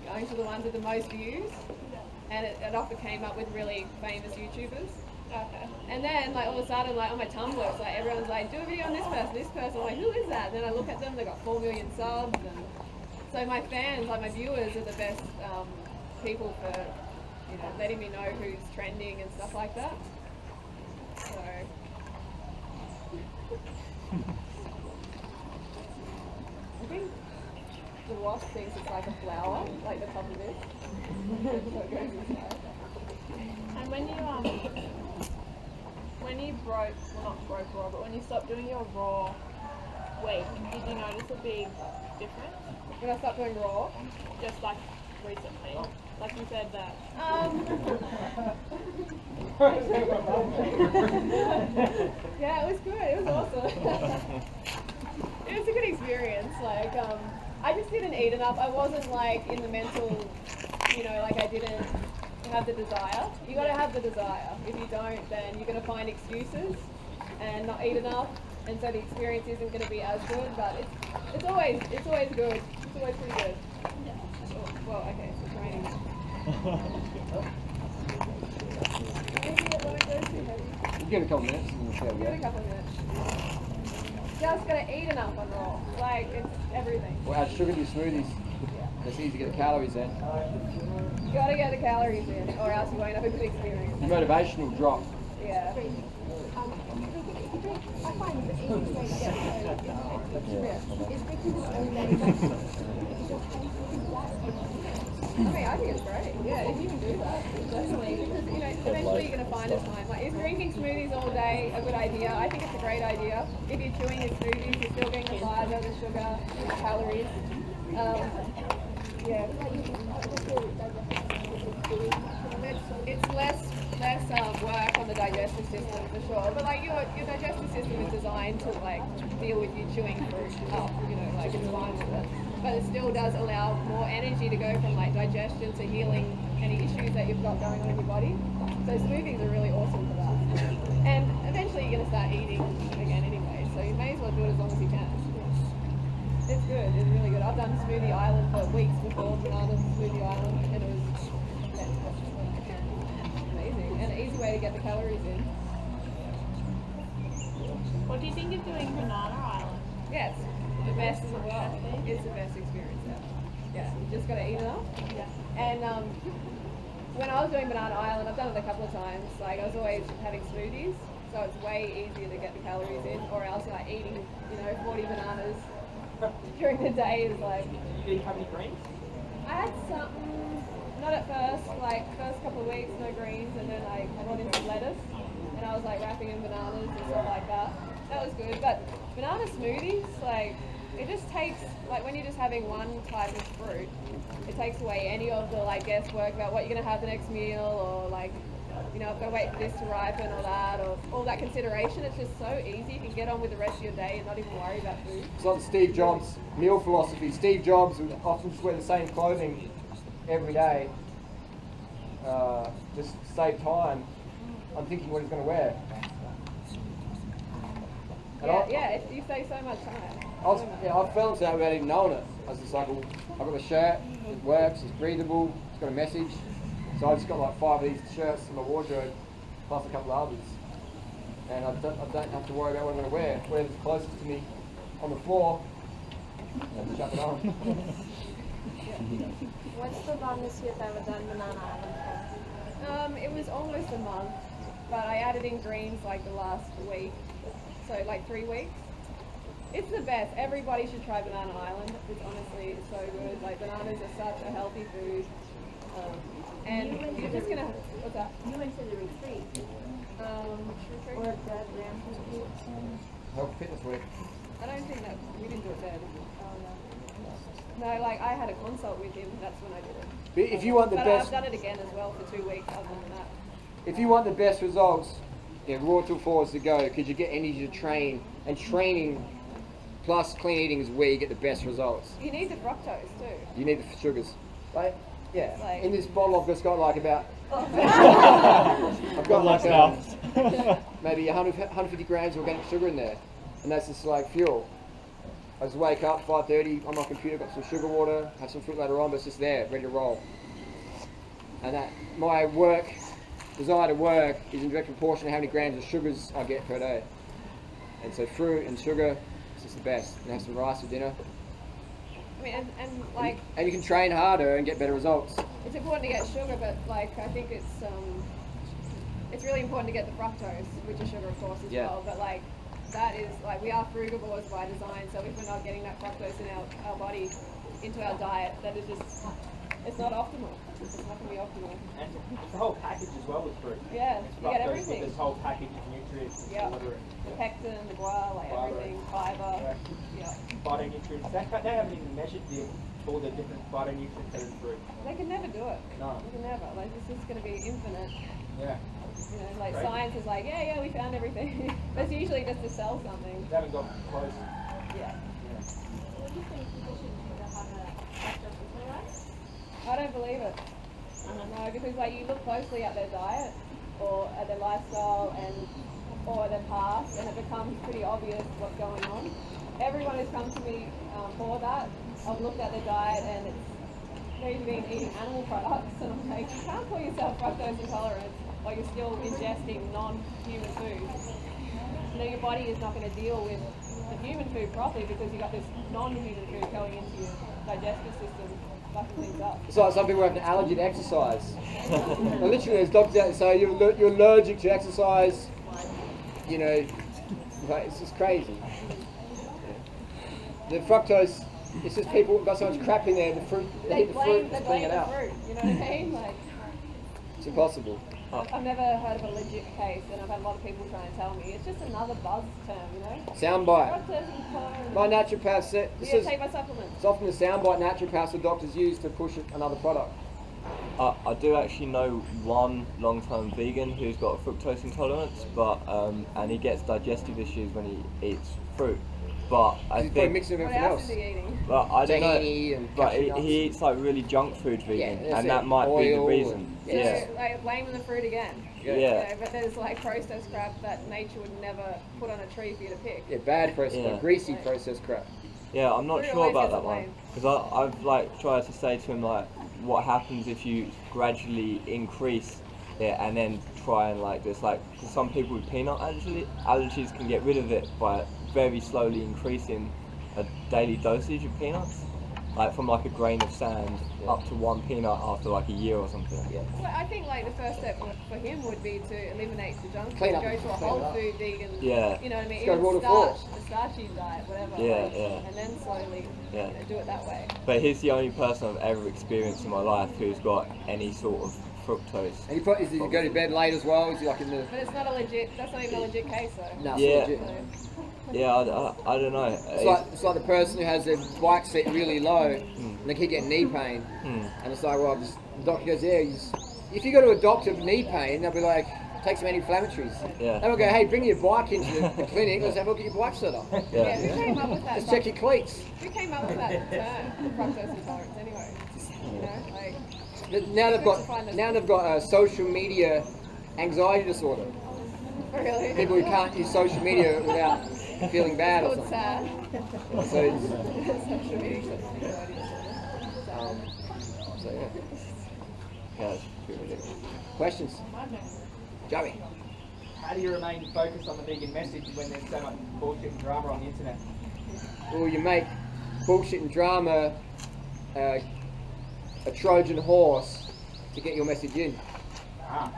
Speaker 3: going to the ones with the most views, and it often came up with really famous YouTubers.
Speaker 9: Okay.
Speaker 3: And then like all of a sudden like on my Tumblr it's like everyone's like do a video on this person. I'm like, who is that? And then I look at them, they've got 4 million subs, and so my fans, like my viewers, are the best people for letting me know who's trending and stuff like that. So I think the wasp thinks it's like a flower, like the top of it. So it goes inside.
Speaker 9: And when you broke, well not broke raw, but when you stopped doing your raw week, did you notice a big difference?
Speaker 3: When I stopped doing raw,
Speaker 9: Just like recently, like you said that.
Speaker 3: Yeah, it was good. It was awesome. It was a good experience. Like, I just didn't eat enough. I wasn't like in the mental, like I didn't have the desire. You got to have the desire. If you don't, then you're going to find excuses and not eat enough, and so the experience isn't going to be as good. But it's always good. It's always pretty good. Oh, well, okay, so it's raining. Maybe it won't go too heavy.
Speaker 1: We'll give it a couple minutes and we'll see how we
Speaker 3: Give it a
Speaker 1: go.
Speaker 3: couple of minutes. Just gotta eat enough on raw. Like, it's everything.
Speaker 1: We'll add sugar to your smoothies. It's easy to get the calories in.
Speaker 3: You gotta get the calories in, or else you won't have a good experience.
Speaker 1: Your motivation will drop.
Speaker 3: Yeah.
Speaker 7: I find the easiest way to get is drinking this all day.
Speaker 3: I mean, I think it's great. Yeah, if you can do that, definitely. Because, eventually you're gonna find a time. Like, is drinking smoothies all day a good idea? I think it's a great idea. If you're chewing your smoothies, you're still getting the fiber, the sugar, the calories. Yeah. It's less work on the digestive system for sure, but like your digestive system is designed to like deal with you chewing fruit up, like it's fine with it. But it still does allow more energy to go from like digestion to healing any issues that you've got going on in your body. So smoothies are really awesome for that. And eventually you're gonna start eating again anyway, so you may as well do it as long as you can. It's good, it's really good. I've done Smoothie Island for weeks before banana Smoothie Island, and it was amazing. And an easy way to get the calories in.
Speaker 9: What do you think of doing Banana Island?
Speaker 3: Yeah, it's the best in the world. It's the best experience ever. Yeah, you just gotta eat enough.
Speaker 9: Yeah.
Speaker 3: And when I was doing Banana Island, I've done it a couple of times. Like I was always having smoothies, so it's way easier to get the calories in. Or else like eating, 40 bananas during the day is like.
Speaker 5: You didn't have any greens?
Speaker 3: I had something, not at first, like first couple of weeks, no greens, and then I brought in some lettuce, and I was like wrapping in bananas and stuff like that. That was good, but banana smoothies, like, it just takes, like when you're just having one type of fruit, it takes away any of the like guesswork about what you're going to have the next meal, or like, if I wait for this to ripen or that, or all that consideration. It's just so easy. You can get on with the rest of your day and not even worry about food.
Speaker 1: It's like Steve Jobs' meal philosophy. Steve Jobs would often just wear the same clothing every day. Just to save time. I'm thinking what he's going to wear. And
Speaker 3: You save so much time.
Speaker 1: I fell into that without even knowing it. I was just like, well, I've got a shirt, it works, it's breathable, it's got a message. So I just got like 5 of these shirts in my wardrobe, plus a couple of others. And I don't have to worry about what I'm going to wear. Whatever's closest to me on the floor, I'll just chuck it on.
Speaker 7: What's the longest you've ever done Banana Island for?
Speaker 3: It was almost a month, but I added in greens like the last week, so like 3 weeks. It's the best. Everybody should try Banana Island. It's so good. Like bananas are such a healthy food. And you're just gonna, what's that?
Speaker 7: You went to the retreat. Or the Graham retreat.
Speaker 1: Health Fitness Week.
Speaker 3: I don't think that, we didn't do it then. No, like I had a consult with him, that's when I did it.
Speaker 1: But if you want the
Speaker 3: But
Speaker 1: best,
Speaker 3: I've done it again as well for 2 weeks other than that.
Speaker 1: if you want the best results, yeah, raw till 4 is the go, because you get energy to train, and training plus clean eating is where you get the best results.
Speaker 3: You need the fructose too.
Speaker 1: You need the sugars. Like, yeah.
Speaker 3: Like-
Speaker 1: In this bottle I've just got like about I've got like maybe 150 grams of organic sugar in there, and that's just like fuel. I just wake up 5:30 on my computer, got some sugar water, have some fruit later on, but it's just there, ready to roll. And that my desire to work is in direct proportion to how many grams of sugars I get per day. And so fruit and sugar is just the best. And have some rice for dinner.
Speaker 3: I mean, and like,
Speaker 1: And you can train harder and get better results.
Speaker 3: it's important to get sugar, but like, I think it's really important to get the fructose, which is sugar, of course, as
Speaker 1: Yeah.
Speaker 3: well. But like, that is like, we are frugivores by design. So if we're not getting that fructose in our body, into our diet, that is just, it's not optimal. It's not going to be optimal.
Speaker 8: And it's the whole package as well with fruit.
Speaker 3: Yeah,
Speaker 8: It's
Speaker 3: you get
Speaker 8: fructose with
Speaker 3: everything.
Speaker 8: this whole package of nutrients,
Speaker 3: Yeah.
Speaker 8: water,
Speaker 3: The pectin, the guar, like
Speaker 8: Fiber.
Speaker 3: everything, fiber. Yeah.
Speaker 8: phytonutrients. They haven't even measured all the different phytonutrients that are in fruit.
Speaker 3: They can never do it.
Speaker 8: No.
Speaker 3: They can never. Like, this is going to be infinite.
Speaker 8: Yeah.
Speaker 3: You know, like
Speaker 8: Right.
Speaker 3: science is like, yeah, we found everything. But it's usually just to sell something.
Speaker 8: They haven't got close.
Speaker 3: Yeah.
Speaker 9: What do you think people should do to have a fructose intolerance?
Speaker 3: I don't believe it. No, because like you look closely at their diet or at their lifestyle or their past, and it becomes pretty obvious what's going on. Everyone who's come to me for that, I've looked at their diet and they've been eating animal products, and I'm like, you can't call yourself fructose intolerant while you're still ingesting non-human food. You know, your body is not going to deal with the human food properly because you've got this non-human food going into your digestive system, fucking things up.
Speaker 1: It's like some people have an allergy to exercise. Now, literally, there's doctors out there say you're allergic to exercise. You know, like, it's just crazy. The fructose, it's just people got so much crap in there. The fruit, they eat the fruit,
Speaker 3: They
Speaker 1: just bring
Speaker 3: blame
Speaker 1: it
Speaker 3: the
Speaker 1: out.
Speaker 3: fruit, you know what I mean? Like,
Speaker 1: It's impossible.
Speaker 3: I've never heard of a legit case, and I've had a lot of people try and tell me. It's just another buzz term, you know?
Speaker 1: Soundbite.
Speaker 3: Fructose intolerant.
Speaker 1: My naturopath said this
Speaker 3: Yeah,
Speaker 1: is
Speaker 3: take my supplements.
Speaker 1: it's often the soundbite naturopaths or doctors use to push another product.
Speaker 4: I do actually know one long-term vegan who's got fructose intolerance, but and he gets digestive issues when he eats fruit. But I
Speaker 1: He's probably
Speaker 4: think,
Speaker 1: mixing with
Speaker 3: What
Speaker 1: everything
Speaker 3: else
Speaker 1: else.
Speaker 3: is he eating?
Speaker 4: but I don't
Speaker 1: Tahini
Speaker 4: know.
Speaker 1: and
Speaker 4: But
Speaker 1: cashew nuts.
Speaker 4: he eats like really junk food vegan,
Speaker 1: Yeah, that's
Speaker 4: and
Speaker 1: it.
Speaker 4: that might be the
Speaker 1: Oil
Speaker 4: reason.
Speaker 1: and-
Speaker 4: Yeah.
Speaker 3: So, like, blaming the fruit again.
Speaker 1: Yeah.
Speaker 3: You
Speaker 4: Yeah.
Speaker 3: know, but there's like processed crap that nature would never put on a tree for you to pick.
Speaker 1: Yeah, bad processed,
Speaker 4: Yeah.
Speaker 1: greasy processed crap.
Speaker 4: Yeah, I'm not
Speaker 3: Fruit
Speaker 4: sure
Speaker 3: always
Speaker 4: about
Speaker 3: gets
Speaker 4: that one
Speaker 3: blamed.
Speaker 4: because I've like tried to say to him like, what happens if you gradually increase it and then try and like just like 'cause some people with peanut allergies can get rid of it by very slowly increasing a daily dosage of peanuts, like from like a grain of sand up to 1 peanut after like a year or something.
Speaker 1: Yeah.
Speaker 3: Well, I think like the first step for him would be to eliminate the junk food,
Speaker 1: Clean up-
Speaker 3: go to a
Speaker 1: clean
Speaker 3: whole
Speaker 1: it up.
Speaker 3: food vegan.
Speaker 4: Yeah.
Speaker 3: You know what I mean?
Speaker 1: Just go
Speaker 3: Even
Speaker 1: raw to
Speaker 3: starch,
Speaker 1: four.
Speaker 3: the starchy diet, whatever.
Speaker 4: Yeah,
Speaker 3: like,
Speaker 4: yeah.
Speaker 3: And then slowly,
Speaker 4: Yeah.
Speaker 3: you know, do it that way.
Speaker 4: But he's the only person I've ever experienced in my life who's got any sort of fructose.
Speaker 1: And he probably, does he go to bed late as well? Is he like in the...
Speaker 3: But it's not a legit. That's not even a legit case though.
Speaker 1: No, it's
Speaker 4: Yeah.
Speaker 1: legit.
Speaker 3: So,
Speaker 4: Yeah, I don't know.
Speaker 1: It's like the person who has their bike seat really low and they keep getting knee pain. And it's like, well, the doctor goes, yeah, if you go to a doctor with knee pain, they'll be like, take some anti-inflammatory.
Speaker 4: Yeah.
Speaker 1: They will go, hey, bring your bike into the clinic, let's have a look at your bike setup.
Speaker 3: yeah. Who came up with that?
Speaker 1: Let's check your cleats.
Speaker 3: Who came up with that term, fructose intolerance? Anyway, you know, like.
Speaker 1: Now they've got a social media anxiety disorder.
Speaker 3: Really?
Speaker 1: People who can't use social media without feeling bad or
Speaker 3: It's called
Speaker 1: something.
Speaker 3: sad.
Speaker 1: So, it's,
Speaker 3: Social media.
Speaker 1: so yeah.
Speaker 4: Yeah, it's pretty ridiculous.
Speaker 1: Questions? Joey?
Speaker 8: How do you remain focused on the vegan message when there's so much bullshit and drama on the internet?
Speaker 1: Well, you make bullshit and drama a Trojan horse to get your message in.
Speaker 8: Ah.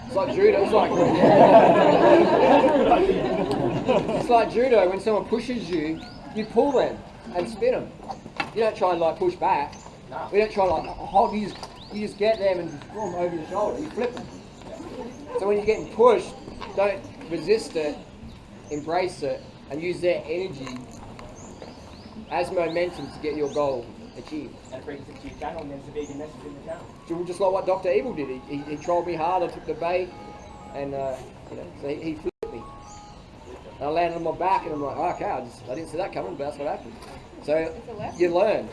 Speaker 1: It's like judo. It's like judo. When someone pushes you, you pull them and spin them. You don't try and like push back.
Speaker 8: No.
Speaker 1: We don't try and like hold. You just get them and just pull them over your shoulder. You flip them. So when you're getting pushed, don't resist it. Embrace it and use their energy as momentum to get your goal. achieved.
Speaker 8: And it brings it to your channel, and there's a vegan message in the channel.
Speaker 1: Just like what Dr. Evil did. He trolled me hard. I took the bait, and you know, so he flipped me. And I landed on my back, and I'm like, oh, okay, I didn't see that coming, but that's what happened. So you learn.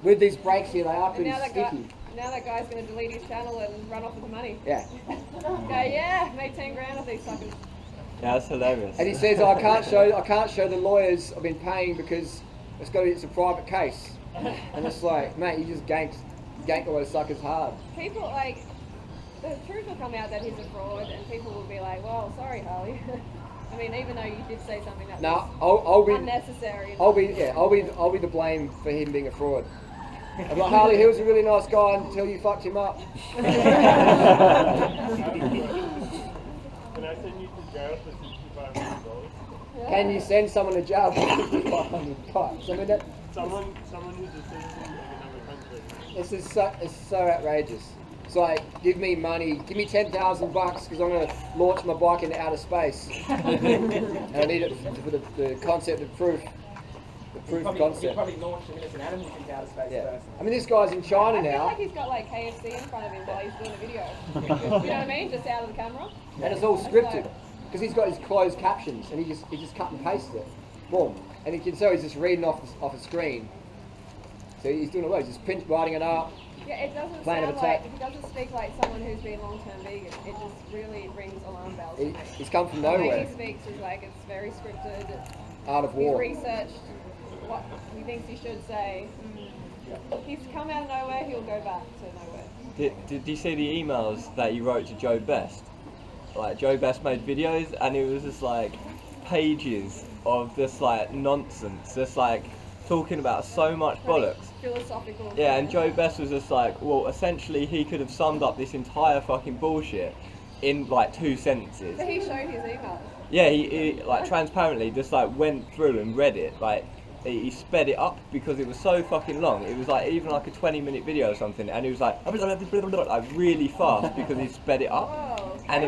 Speaker 1: With these breaks here, they are pretty sticky.
Speaker 3: Now that guy's going to delete his channel and run off with the money.
Speaker 1: Yeah.
Speaker 3: Go, yeah, made 10 grand off these suckers.
Speaker 4: Yeah, that's hilarious.
Speaker 1: And he says, I can't show the lawyers I've been paying because it's a private case. And it's like, mate, you just ganked all those suckers hard.
Speaker 3: People like, the truth will come out that he's a fraud, and people will be like, well, sorry, Harley. I mean, even though you did say something that was unnecessary.
Speaker 1: I'll be the blame for him being a fraud. I'm like, Harley, he was a really nice guy until you fucked him up.
Speaker 2: Can I send you to jail for $6,500?
Speaker 1: Can you send someone to jail for $6,500? I mean,
Speaker 2: Someone who's a citizen of another country.
Speaker 1: This is so outrageous. It's like, give me money, give me $10,000 because I'm going to launch my bike into outer space. And I need it for the concept of proof. The proof of concept.
Speaker 8: He probably launched an innocent animal into outer space first.
Speaker 1: I mean, this guy's in China now.
Speaker 3: I feel like he's got like KFC in front of him while he's doing a video. You know what I mean? Just out of the camera.
Speaker 1: And it's all scripted. Because he's got his closed captions and he just cut and pasted it. Boom. And you can tell he's just reading off a screen. So he's doing it well. He's just writing it up.
Speaker 3: Yeah, it doesn't sound like, he doesn't speak like someone who's been long-term vegan. It just really rings alarm bells to me.
Speaker 1: He's come from
Speaker 3: The way
Speaker 1: nowhere.
Speaker 3: he speaks is like, it's very scripted.
Speaker 1: Art of war.
Speaker 3: He's researched what he thinks he should say. He's come out of nowhere, he'll go back to nowhere.
Speaker 4: Did you see the emails that you wrote to Joe Best? Like, Joe Best made videos and it was just like pages of just like nonsense, just like talking about so much bollocks.
Speaker 3: Philosophical.
Speaker 4: Yeah, and Joe Best was just like, well, essentially he could have summed up this entire fucking bullshit in like 2 sentences.
Speaker 3: So he showed his emails.
Speaker 4: Yeah, he like transparently just like went through and read it. Like he sped it up because it was so fucking long. It was like even like a 20-minute video or something, and he was like really fast because he sped it up.
Speaker 3: Whoa.
Speaker 4: And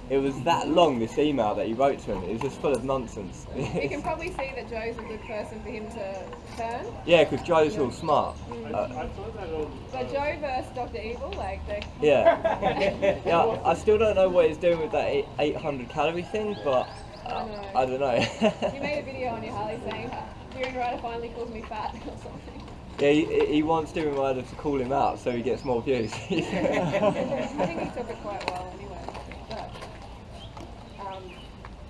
Speaker 4: it was that long, this email that he wrote to him. It was just full of nonsense.
Speaker 3: You can probably see that Joe's a good person for him to turn.
Speaker 4: Yeah, because Joe's all smart.
Speaker 2: I thought that all.
Speaker 3: So Joe versus Dr. Evil, like they.
Speaker 4: Yeah. Yeah, I still don't know what he's doing with that 800 calorie thing, but I don't know.
Speaker 3: You made a video on your Harley saying, Steering Rider finally calls me fat or something.
Speaker 4: Yeah, he wants Steering Rider to call him out so he gets more views.
Speaker 3: I think he took it quite well anyway. But,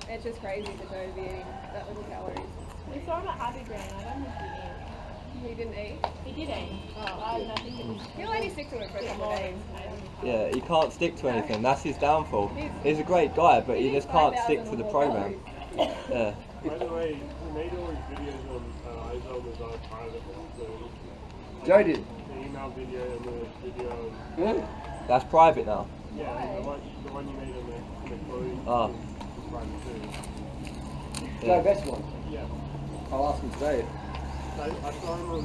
Speaker 3: it's just crazy for Joe being that little calories.
Speaker 9: We saw him at Abbey Ground. I don't think he
Speaker 3: He didn't eat?
Speaker 9: He did eat.
Speaker 3: Oh,
Speaker 9: I think it was.
Speaker 3: He'll only stick to it for a couple of days.
Speaker 4: Yeah, he can't stick to anything. That's his downfall. He's a great guy, but he just can't stick to the program. Yeah.
Speaker 2: By the way, he made all his videos on iZone as our private one, so
Speaker 1: Joe did.
Speaker 2: the email video and the video.
Speaker 1: Really?
Speaker 4: That's private now.
Speaker 2: Yeah, the one you made on the clothes.
Speaker 4: Oh.
Speaker 2: is private too.
Speaker 1: Joe Best one.
Speaker 2: Yeah.
Speaker 1: I'll ask him today.
Speaker 2: I saw him on.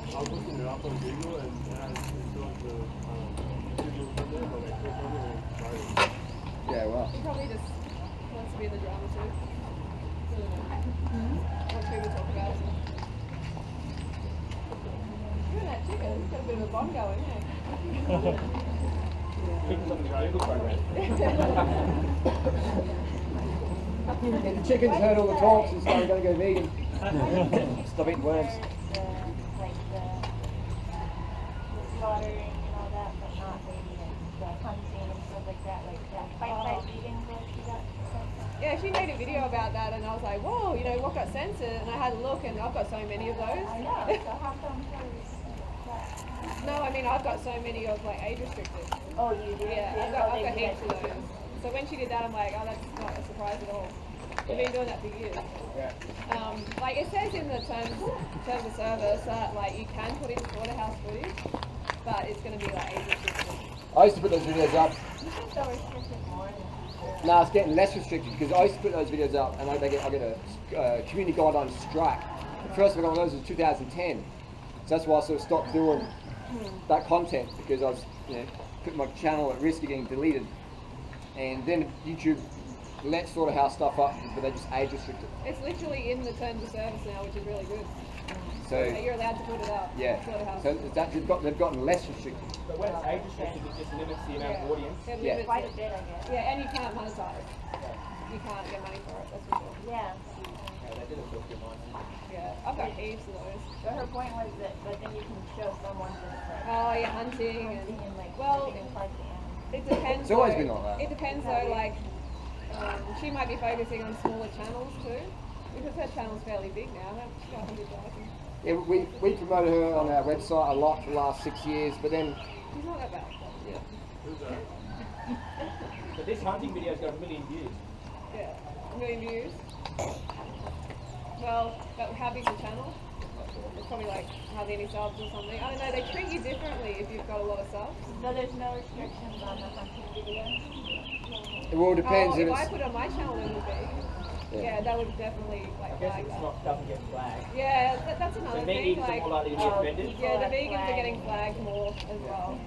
Speaker 2: I was looking it up on Google and it has still the videos on there, but I clicked on it and it's private.
Speaker 1: Yeah, well.
Speaker 3: He probably just wants to be in the drama too. Wants people to talk about it. Look at that chicken. It's got a bit of a bond going, eh?
Speaker 8: Chicken's on the Google program.
Speaker 1: And the chicken's heard all the talks and started going to go vegan. Stop eating worms.
Speaker 10: Like the slaughtering and all that, but not the hunting and stuff like that, bite-sized vegan clothes, you got
Speaker 3: Yeah, she made a video about that and I was like, whoa, you know, what got censored? And I had a look and I've got so many of those.
Speaker 10: I know, so how come
Speaker 3: No, I mean, I've got so many of like age restricted.
Speaker 10: Oh, you do?
Speaker 3: Yeah, I've got heaps of those. So when she did that, I'm like, oh, that's not a surprise at all. We've been doing that for years. Like it says in the terms of service that like you can put in slaughterhouse footage, but it's going to be like age restricted.
Speaker 1: I used to put those videos up.
Speaker 10: You think so restricted more than
Speaker 1: No, it's getting less restricted because I used to put those videos up and I get a community guideline strike. The first one I got on those was 2010. So that's why I sort of stopped doing that content because I was, putting my channel at risk of getting deleted. And then YouTube let slaughterhouse stuff up, but they're just age restricted.
Speaker 3: It's literally in the terms of service now, which is really good.
Speaker 1: So
Speaker 3: you're allowed to put it up.
Speaker 1: yeah,
Speaker 3: Slaughterhouse.
Speaker 1: so that, they've gotten less restricted.
Speaker 8: But when it's age restricted, it just limits the amount of audience.
Speaker 3: It
Speaker 1: Yeah.
Speaker 3: limits
Speaker 10: Quite
Speaker 3: it.
Speaker 10: a bit, I guess.
Speaker 3: Yeah, and you can't monetize. You can't get money for it, that's for sure.
Speaker 10: Yeah.
Speaker 8: Yeah, they did a book in mine.
Speaker 3: Yeah, I've got heaps of those.
Speaker 10: But her point was that, but then you can show someone just like
Speaker 3: Oh, yeah, hunting
Speaker 10: hunting and like
Speaker 3: well,
Speaker 10: taking parts of the animals.
Speaker 3: it depends.
Speaker 1: It's always
Speaker 3: though.
Speaker 1: been like that.
Speaker 3: It depends though, like, she might be focusing on smaller channels too. Because her channel's fairly big now. She's got 100,000.
Speaker 1: Yeah, we promoted her on our website a lot for the last 6 years, but then
Speaker 3: She's not that bad.
Speaker 1: yeah,
Speaker 8: But this hunting video's got 1 million views.
Speaker 3: Yeah, 1 million views. Well, but how big's the channel? It's probably like hardly any subs or something. I don't know, they treat you differently if you've got a lot of subs.
Speaker 10: So there's no restrictions on the hunting videos?
Speaker 1: it all depends.
Speaker 3: Oh, if I
Speaker 1: it's,
Speaker 3: put it on my channel, it would be. Yeah, that would definitely
Speaker 8: I
Speaker 3: like
Speaker 8: guess
Speaker 3: flag
Speaker 8: it's
Speaker 3: that.
Speaker 8: not, doesn't get flagged.
Speaker 3: Yeah, that's another
Speaker 8: So
Speaker 3: thing.
Speaker 8: vegans are
Speaker 3: Like,
Speaker 8: more likely to be offended.
Speaker 3: yeah, the
Speaker 10: Flag.
Speaker 3: vegans are getting flagged more as well.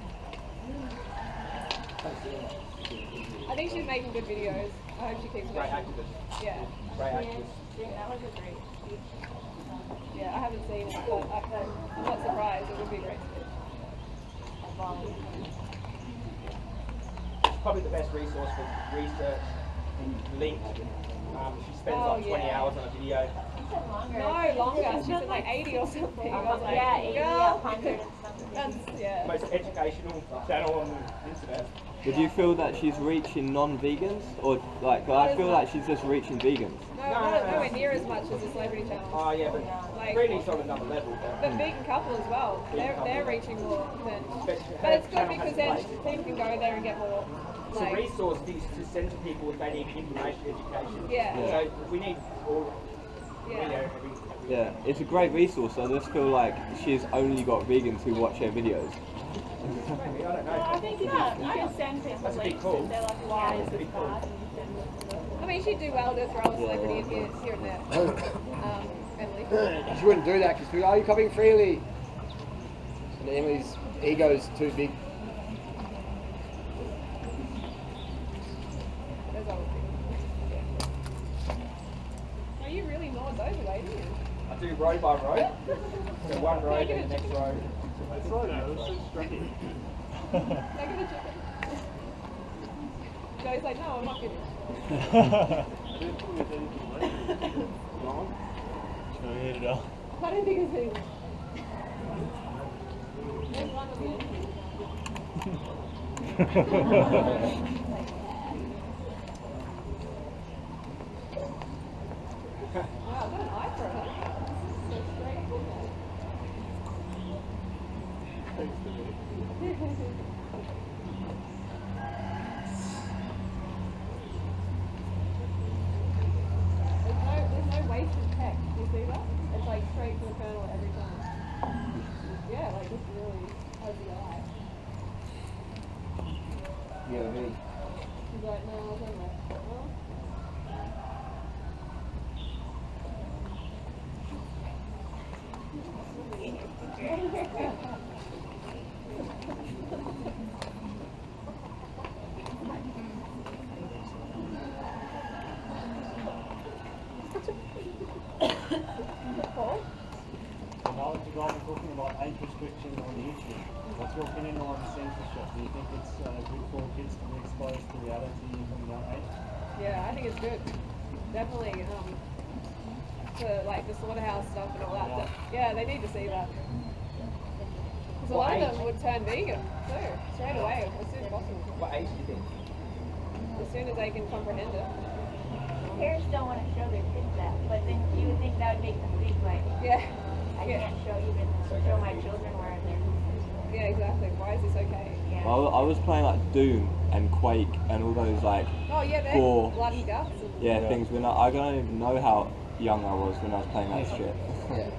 Speaker 3: I think she's making good videos. I hope she keeps
Speaker 8: Great
Speaker 3: making.
Speaker 8: activist.
Speaker 3: Yeah,
Speaker 8: Great
Speaker 10: Yeah,
Speaker 8: activist.
Speaker 10: that was a great speech.
Speaker 3: yeah. I haven't seen it, but I'm not surprised. It would be great to see.
Speaker 8: Probably the best resource for research and linked. She spends
Speaker 3: Oh,
Speaker 8: like 20
Speaker 3: yeah.
Speaker 8: hours on a video.
Speaker 10: She said longer.
Speaker 3: No, longer. She said like 80 or something. I was like,
Speaker 10: Yeah, 80,
Speaker 3: girl.
Speaker 10: 100 and something.
Speaker 3: That's, yeah.
Speaker 8: Most educational channel on the internet.
Speaker 4: Would you feel that she's reaching non-vegans, or like I feel like she's just reaching vegans?
Speaker 3: Nowhere near as much as the celebrity channel.
Speaker 8: Oh yeah, but
Speaker 3: Like-
Speaker 8: really on another level.
Speaker 3: But vegan couple as well. They're reaching more than.
Speaker 8: But
Speaker 3: But it's good
Speaker 8: channel
Speaker 3: because
Speaker 8: has
Speaker 3: then
Speaker 8: a place.
Speaker 3: people can go there and get more.
Speaker 8: It's a
Speaker 3: Like,
Speaker 8: resource to send to people if they need information, education.
Speaker 3: Yeah.
Speaker 8: So we need all,
Speaker 3: Yeah.
Speaker 8: every
Speaker 4: Yeah, it's a great resource. I just feel like she's only got vegans who watch her videos.
Speaker 8: maybe, I don't know.
Speaker 9: I think you can send people
Speaker 8: That's a big
Speaker 9: links
Speaker 8: call.
Speaker 9: if they're like, why is
Speaker 8: Pretty
Speaker 9: this
Speaker 8: cool.
Speaker 9: bad? And you send them to them.
Speaker 3: I mean, she'd do well to throw a celebrity in here and there. Emily.
Speaker 1: she wouldn't do that because people, are you copying freely? And Emily's ego's too big.
Speaker 3: There's other things. No, you really gnawed those away, didn't you?
Speaker 8: I do row by row. So one row, then the next row.
Speaker 2: That's right, I was so strange.
Speaker 3: Take it a chicken. Joe's like, no, I'm not kidding.
Speaker 2: I didn't think there's anything left. Gone?
Speaker 6: Shall we hit it off?
Speaker 3: I don't think it's anything. There's one of Wow, I've got an eye for it, huh? So straight.
Speaker 2: Thanks to me.
Speaker 3: There's no wasted text. You see that? It's like straight to the kernel every time. Yeah, like this really has the eye.
Speaker 1: Yeah, me.
Speaker 3: He's like, no, I was on that. Well, Paul?
Speaker 5: So now that you guys are talking about age restrictions on YouTube, what's your opinion on censorship? Do you think it's good for kids to be exposed to reality from a young age?
Speaker 3: Yeah, I think it's good. Definitely. To like the slaughterhouse stuff and all that. Yeah, they need to see that. Because a lot of them would turn vegan too, straight away, as soon as possible.
Speaker 8: What age do you think?
Speaker 3: As soon as they can comprehend it.
Speaker 10: Parents don't want to show their kids that, but then you would think that would make them think like,
Speaker 3: Yeah.
Speaker 10: I
Speaker 3: Yeah.
Speaker 10: can't show my children where they're.
Speaker 3: Yeah, exactly. Why is this okay?
Speaker 10: Yeah.
Speaker 4: I was playing like Doom and Quake and all those like
Speaker 3: Oh yeah, they're
Speaker 4: Cool.
Speaker 3: blood and guts. And,
Speaker 4: yeah things when I don't even know how young I was when I was playing that shit.
Speaker 1: Yeah.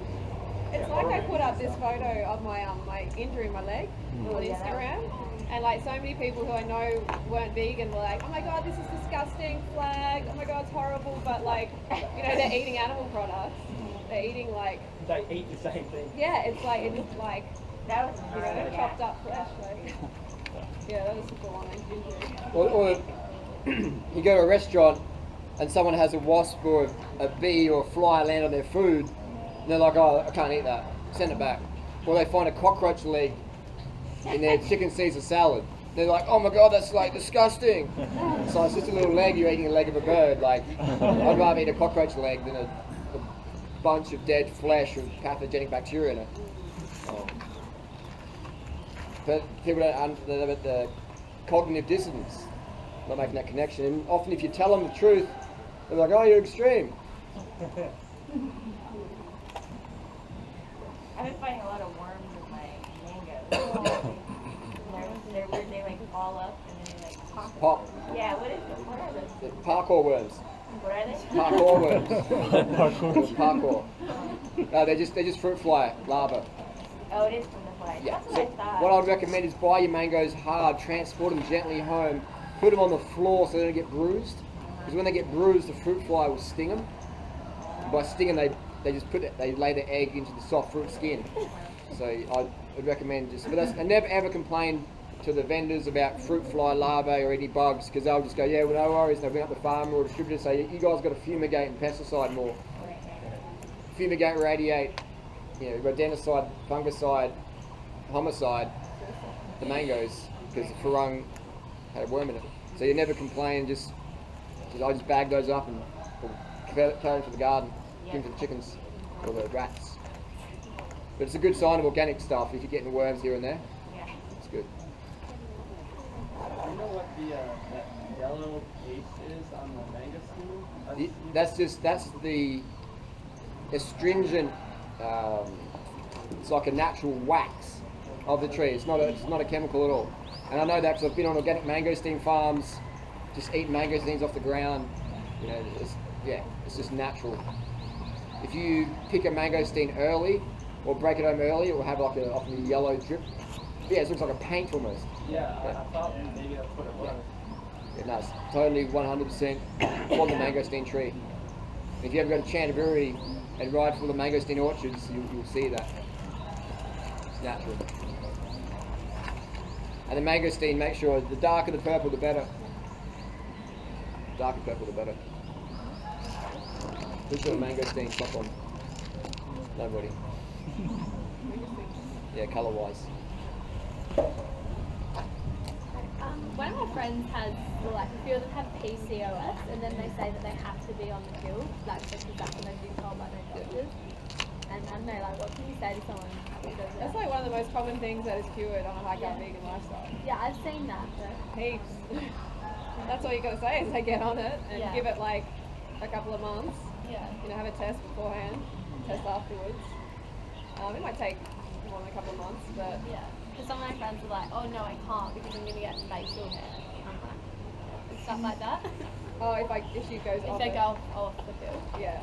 Speaker 3: It's like I put up this photo of my injury in my leg on Instagram, and like so many people who I know weren't vegan were like, oh my god, this is disgusting, flag, oh my god, it's horrible, but like, you know, they're eating animal products, they're eating like,
Speaker 8: They eat the same thing.
Speaker 3: yeah, it's like
Speaker 10: That was
Speaker 3: you know, chopped up flesh, like, yeah, that was a full on injury.
Speaker 1: Or you go to a restaurant and someone has a wasp or a bee or a fly land on their food, And they're like, oh, I can't eat that. Send it back. Or they find a cockroach leg in their chicken Caesar salad. They're like, oh my god, that's like disgusting. So it's just a little leg, you're eating a leg of a bird. Like, I'd rather eat a cockroach leg than a bunch of dead flesh with pathogenic bacteria in it. But people don't the cognitive dissonance, not making that connection. And often if you tell them the truth, they're like, oh, you're extreme.
Speaker 10: I've been finding a lot of worms with my mangoes. They're weird, they like fall up and then they like pop.
Speaker 1: Pop.
Speaker 10: Yeah, what are those?
Speaker 1: The parkour worms.
Speaker 10: What are they?
Speaker 1: Parkour worms. Parkour. No, they're just fruit fly larvae.
Speaker 10: Oh, it is from the fly.
Speaker 1: Yeah.
Speaker 10: That's what
Speaker 1: So
Speaker 10: I thought.
Speaker 1: what I'd recommend is buy your mangoes hard, transport them gently home, put them on the floor so they don't get bruised. Because when they get bruised, the fruit fly will sting them. By stinging, they just they lay the egg into the soft fruit skin. So I would recommend just, I never ever complain to the vendors about fruit fly larvae or any bugs, because they'll just go, yeah, well, no worries. And they'll bring up the farmer or distributor, say, you guys got to fumigate and pesticide more. Fumigate, radiate, rodenticide, fungicide, homicide, the mangoes, because the farang had a worm in it. So you never complain, I just bag those up and carry them to the garden, give them to the chickens or the rats. But it's a good sign of organic stuff if you're getting worms here and there. It's good.
Speaker 5: Do you know what that yellow paste is on the mangosteen?
Speaker 1: That's the astringent. It's like a natural wax of the tree. It's not a chemical at all. And I know that because I've been on organic mangosteen farms, just eating mangosteens off the ground. It's just natural. If you pick a mangosteen early or break it home early, it will have like often a yellow drip. Yeah, it looks like a paint almost.
Speaker 5: Yeah. I thought maybe that's what it was.
Speaker 1: Yeah, no, it's totally 100% from the mangosteen tree. And if you ever go to Chanterbury and ride through the mangosteen orchards, you'll see that. It's natural. And the mangosteen, make sure the darker the purple, the better. Darker purple, the better. Pretty sure the mangosteen top on nobody. Yeah, colour-wise.
Speaker 9: One of my friends has, a few of them have PCOS, and then they say that they have to be on the pill, because that's what they've been told by their doctors. And I don't know, what can you say to someone who does that?
Speaker 3: That's like one of the most common things that is cured on a high-carb vegan lifestyle.
Speaker 9: Yeah, I've seen that.
Speaker 3: Heaps. That's all you got to say is they get on it and give it like a couple of months.
Speaker 9: Yeah.
Speaker 3: Have a test beforehand, test afterwards. It might take more than a couple of months, but
Speaker 9: yeah. Because some of my friends are like, oh no, I can't because I'm gonna get facial hair. Stuff like that.
Speaker 3: Oh, if she goes off.
Speaker 9: If they go off the pill.
Speaker 3: Yeah.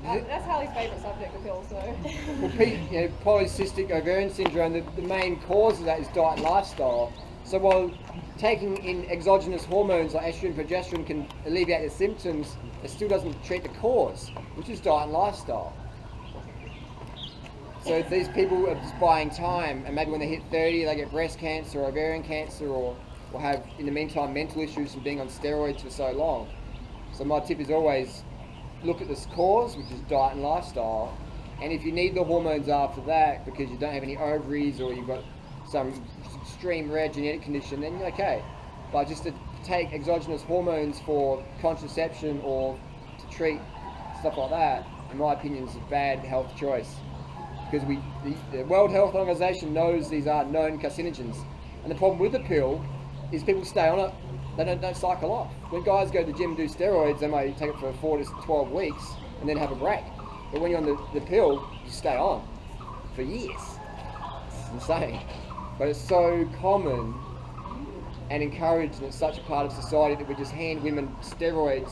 Speaker 3: That's Hallie's favourite subject, the pill, so.
Speaker 1: Well, polycystic ovarian syndrome, the main cause of that is diet and lifestyle. So while taking in exogenous hormones like estrogen and progesterone can alleviate the symptoms, it still doesn't treat the cause, which is diet and lifestyle. So if these people are just buying time, and maybe when they hit 30 they get breast cancer or ovarian cancer, or have in the meantime mental issues from being on steroids for so long. So my tip is always look at this cause, which is diet and lifestyle, and if you need the hormones after that because you don't have any ovaries or you've got some extreme rare genetic condition, then you're okay. But just to take exogenous hormones for contraception or to treat stuff like that, in my opinion, is a bad health choice. Because the World Health Organization knows these are known carcinogens. And the problem with the pill is people stay on it, they don't cycle off. When guys go to the gym and do steroids, they might take it for 4 to 12 weeks and then have a break. But when you're on the pill, you stay on for years. It's insane. But it's so common and encouraged, and it's such a part of society that we just hand women steroids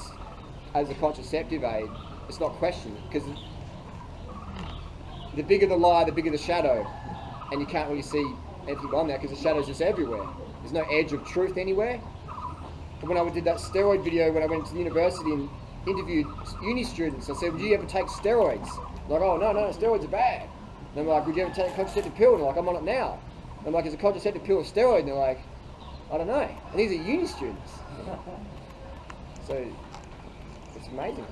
Speaker 1: as a contraceptive aid. It's not questioned, because the bigger the lie, the bigger the shadow, and you can't really see anything on that because the shadow's just everywhere. There's no edge of truth anywhere. But when I did that steroid video, when I went to university and interviewed uni students, I said, would you ever take steroids? They're like, oh no, steroids are bad. And I'm like, would you ever take a contraceptive pill? And they're like, I'm on it now. And I'm like, is a contraceptive pill a steroid? And they're like, I don't know. And these are uni students. So, it's amazing.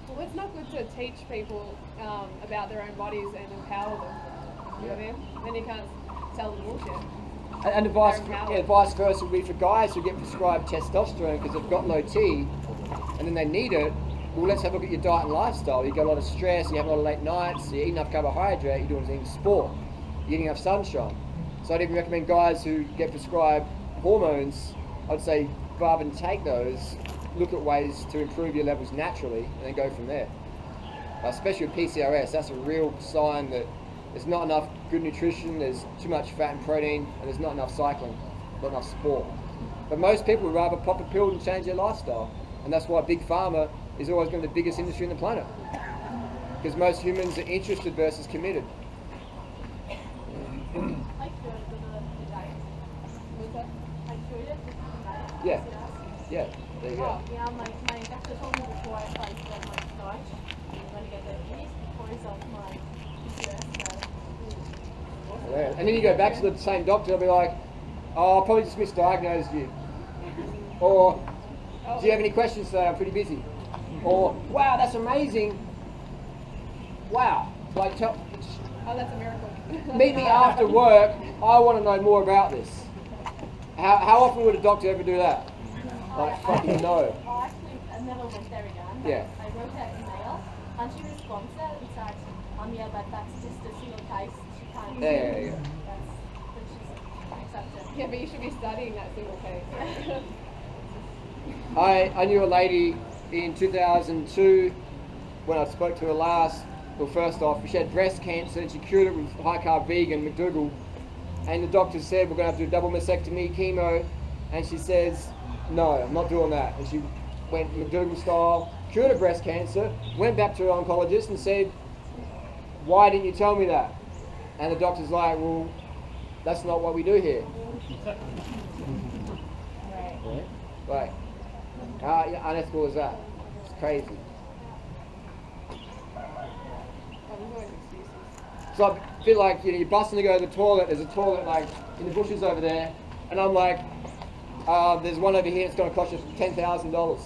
Speaker 3: Well, it's not good to teach people about their own bodies and empower them. You know what I mean? Then you can't tell them bullshit.
Speaker 1: And the vice versa would be for guys who get prescribed testosterone because they've got low T and then they need it. Well, let's have a look at your diet and lifestyle. You got a lot of stress, you have a lot of late nights, you eat enough carbohydrate, you're doing sport, you're getting enough sunshine. So I'd even recommend guys who get prescribed hormones, I'd say rather than take those, look at ways to improve your levels naturally and then go from there. Especially with PCOS, that's a real sign that there's not enough good nutrition, there's too much fat and protein, and there's not enough cycling, not enough sport. But most people would rather pop a pill and change their lifestyle. And that's why Big Pharma is always going to be the biggest industry on the planet. Because most humans are interested versus committed. Yeah. Yeah. There you go.
Speaker 9: Yeah, my doctor told me before I started to get my starch, I'm going to get the yeast because of my PCOS.
Speaker 1: Yeah. And then you go back to the same doctor, they'll be like, oh, I probably just misdiagnosed you. Or, do you have any questions today? I'm pretty busy. Or, wow, that's amazing. Wow. Like,
Speaker 3: Oh, that's a miracle.
Speaker 1: meet me after work. I want to know more about this. How often would a doctor ever do that? Like, fucking no.
Speaker 9: Oh, actually, I never went there again.
Speaker 1: Yeah.
Speaker 9: I wrote that email, and she responded and said, yeah, but that's just a single case. She can't.
Speaker 1: Yeah.
Speaker 9: But she's accepted.
Speaker 3: Yeah, but you should be studying that single case.
Speaker 1: I knew a lady in 2002 when I spoke to her last. Well, first off, she had breast cancer and she cured it with high carb vegan McDougall. And the doctor said, we're going to have to do double mastectomy, chemo. And she says, no, I'm not doing that. And she went McDougall style, cured her breast cancer, went back to her oncologist and said, why didn't you tell me that? And the doctor's like, well, that's not what we do here.
Speaker 9: Right.
Speaker 1: Right. How unethical is that? It's crazy. So I feel like, you're busting to go to the toilet, there's a toilet like in the bushes over there, and I'm like, there's one over here, it's going to cost you $10,000.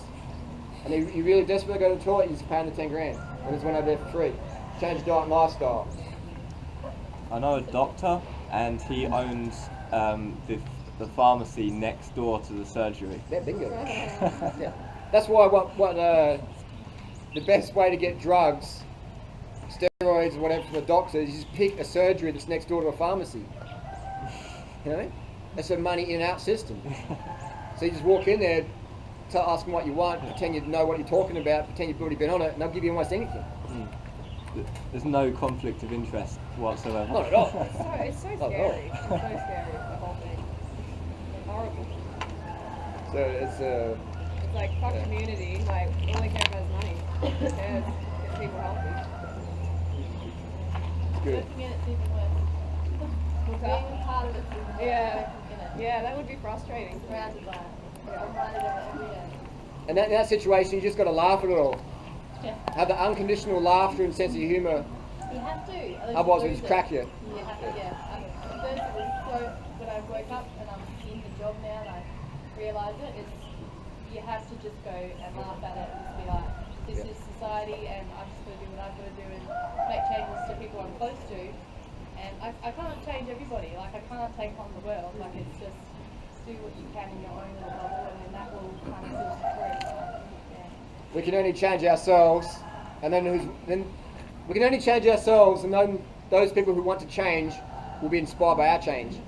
Speaker 1: And you really desperate to go to the toilet, you just pay under 10 grand. And there's one over there for free. Change diet and lifestyle.
Speaker 4: I know a doctor, and he owns the pharmacy next door to the surgery.
Speaker 1: Yeah, bingo. Yeah. That's why the best way to get drugs, steroids or whatever from a doctor, is you just pick a surgery that's next door to a pharmacy. You know? That's a money in and out system. So you just walk in there, ask them what you want, pretend you know what you're talking about, pretend you've already been on it, and they'll give you almost anything.
Speaker 4: There's no conflict of interest whatsoever.
Speaker 1: Not at all.
Speaker 3: It's so
Speaker 1: Not at all.
Speaker 3: scary. It's so scary, the whole thing. It's horrible.
Speaker 1: So it's
Speaker 3: It's like, fuck community, like, all they care about is money. Who cares? Get people healthy.
Speaker 1: good.
Speaker 9: Working in it's even worse.
Speaker 3: What's
Speaker 9: Being
Speaker 3: that?
Speaker 9: part of it's even worse.
Speaker 3: Yeah.
Speaker 9: Working in it.
Speaker 3: Yeah, that would be frustrating.
Speaker 9: Surrounded by it. I'm reminded of it every day.
Speaker 1: And in that situation, you just got to laugh at it all.
Speaker 9: Yeah.
Speaker 1: Have the unconditional laughter and sense of humour.
Speaker 9: You have to.
Speaker 1: Otherwise, it'll just crack you.
Speaker 9: You have to, yeah. First it was so, when I woke up and I'm in the job now and I realise it, it's, you have to just go and laugh at it and just be like, this is society and I'm just going to do what I've got to do and make changes to people I'm close to. And I can't change everybody, like I can't take on the world, like it's just do what you can in your own little bubble and then that will kind of filter through. Yeah.
Speaker 1: We can only change ourselves, and then we can only change ourselves, and then those people who want to change will be inspired by our change,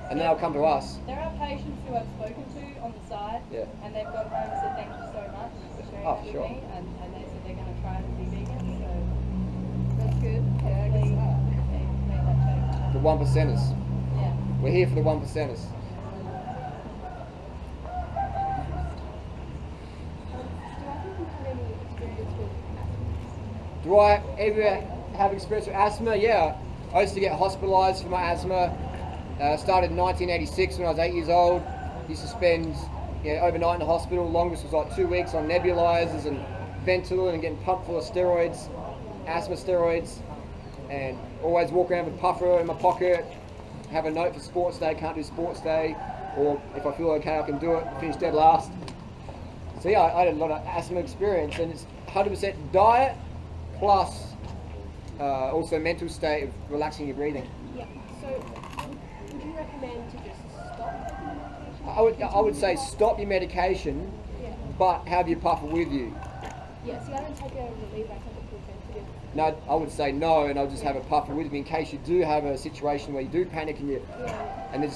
Speaker 1: and they'll come to us.
Speaker 9: There are patients who I've spoken to on the side,
Speaker 1: Yeah.
Speaker 9: and they've gone home and said thank you so much for sharing
Speaker 1: Oh,
Speaker 9: it with
Speaker 1: sure.
Speaker 9: me, and they said they're going to try to be vegan, so
Speaker 3: That's good. Yeah,
Speaker 9: hopefully
Speaker 3: good stuff.
Speaker 9: they made that change.
Speaker 1: The 1%ers.
Speaker 9: Yeah.
Speaker 1: We're here for the 1%ers. Do I ever have experience with asthma? Yeah. I used to get hospitalised for my asthma. Started in 1986 when I was 8 years old. Used to spend overnight in the hospital. Longest was like 2 weeks on nebulizers and Ventolin and getting pumped full of steroids, asthma steroids. And always walk around with a puffer in my pocket. Have a note for sports day, can't do sports day. Or if I feel okay, I can do it, finish dead last. So yeah, I had a lot of asthma experience, and it's 100% diet plus also mental state of relaxing your breathing.
Speaker 7: Yeah. So, would you recommend to just stop taking medication?
Speaker 1: I would say stop your medication,
Speaker 7: Yeah.
Speaker 1: but have your puffer with you.
Speaker 7: Yeah. See, I don't take a reliever. I take a preventative.
Speaker 1: No, I would say no, and I'll just have a puffer with me in case you do have a situation where you do panic and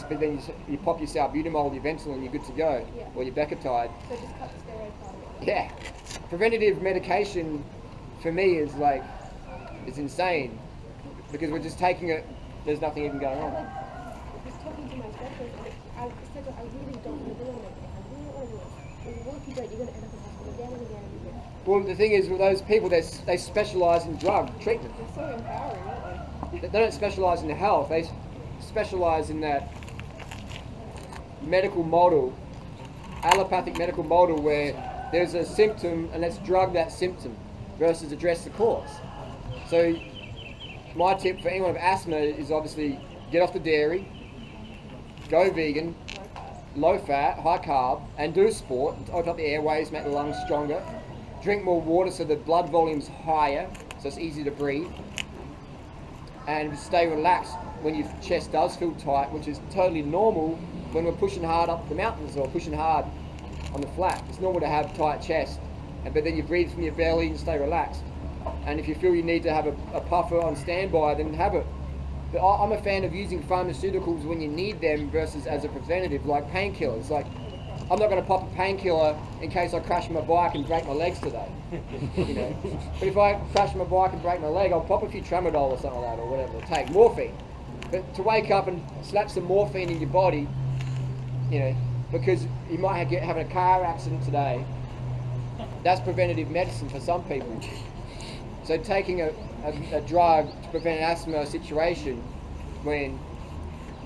Speaker 1: but then you pop your salbutamol, your Ventolin, you're good to go, or your Becotide.
Speaker 7: So just cut the steroid part of it.
Speaker 1: Yeah, preventative medication for me is like, it's insane because we're just taking it. There's nothing even going on.
Speaker 7: I was talking to my doctor, and I said that I really don't want to do anything. I really don't want to do it. Well, if you don't, you're going to end up in hospital again and again and again.
Speaker 1: Well, the thing is with those people, they specialise in drug treatment.
Speaker 3: They're so empowering, aren't
Speaker 1: They don't specialise in health. They specialise in that medical model, allopathic medical model, where there's a symptom and let's drug that symptom versus address the cause. So my tip for anyone with asthma is obviously get off the dairy, go vegan, low fat, high carb, and do sport. Open up the airways, make the lungs stronger. Drink more water so the blood volume's higher, so it's easy to breathe. And stay relaxed when your chest does feel tight, which is totally normal when we're pushing hard up the mountains or pushing hard on the flat. It's normal to have tight chest, but then you breathe from your belly and stay relaxed. And if you feel you need to have a puffer on standby, then have it. But I'm a fan of using pharmaceuticals when you need them versus as a preventative, like painkillers. Like, I'm not going to pop a painkiller in case I crash my bike and break my legs today. You know. But if I crash my bike and break my leg, I'll pop a few tramadol or something like that, or whatever. Take morphine. But to wake up and slap some morphine in your body, you know, because you might have a car accident today, that's preventative medicine for some people. So taking a drug to prevent an asthma situation when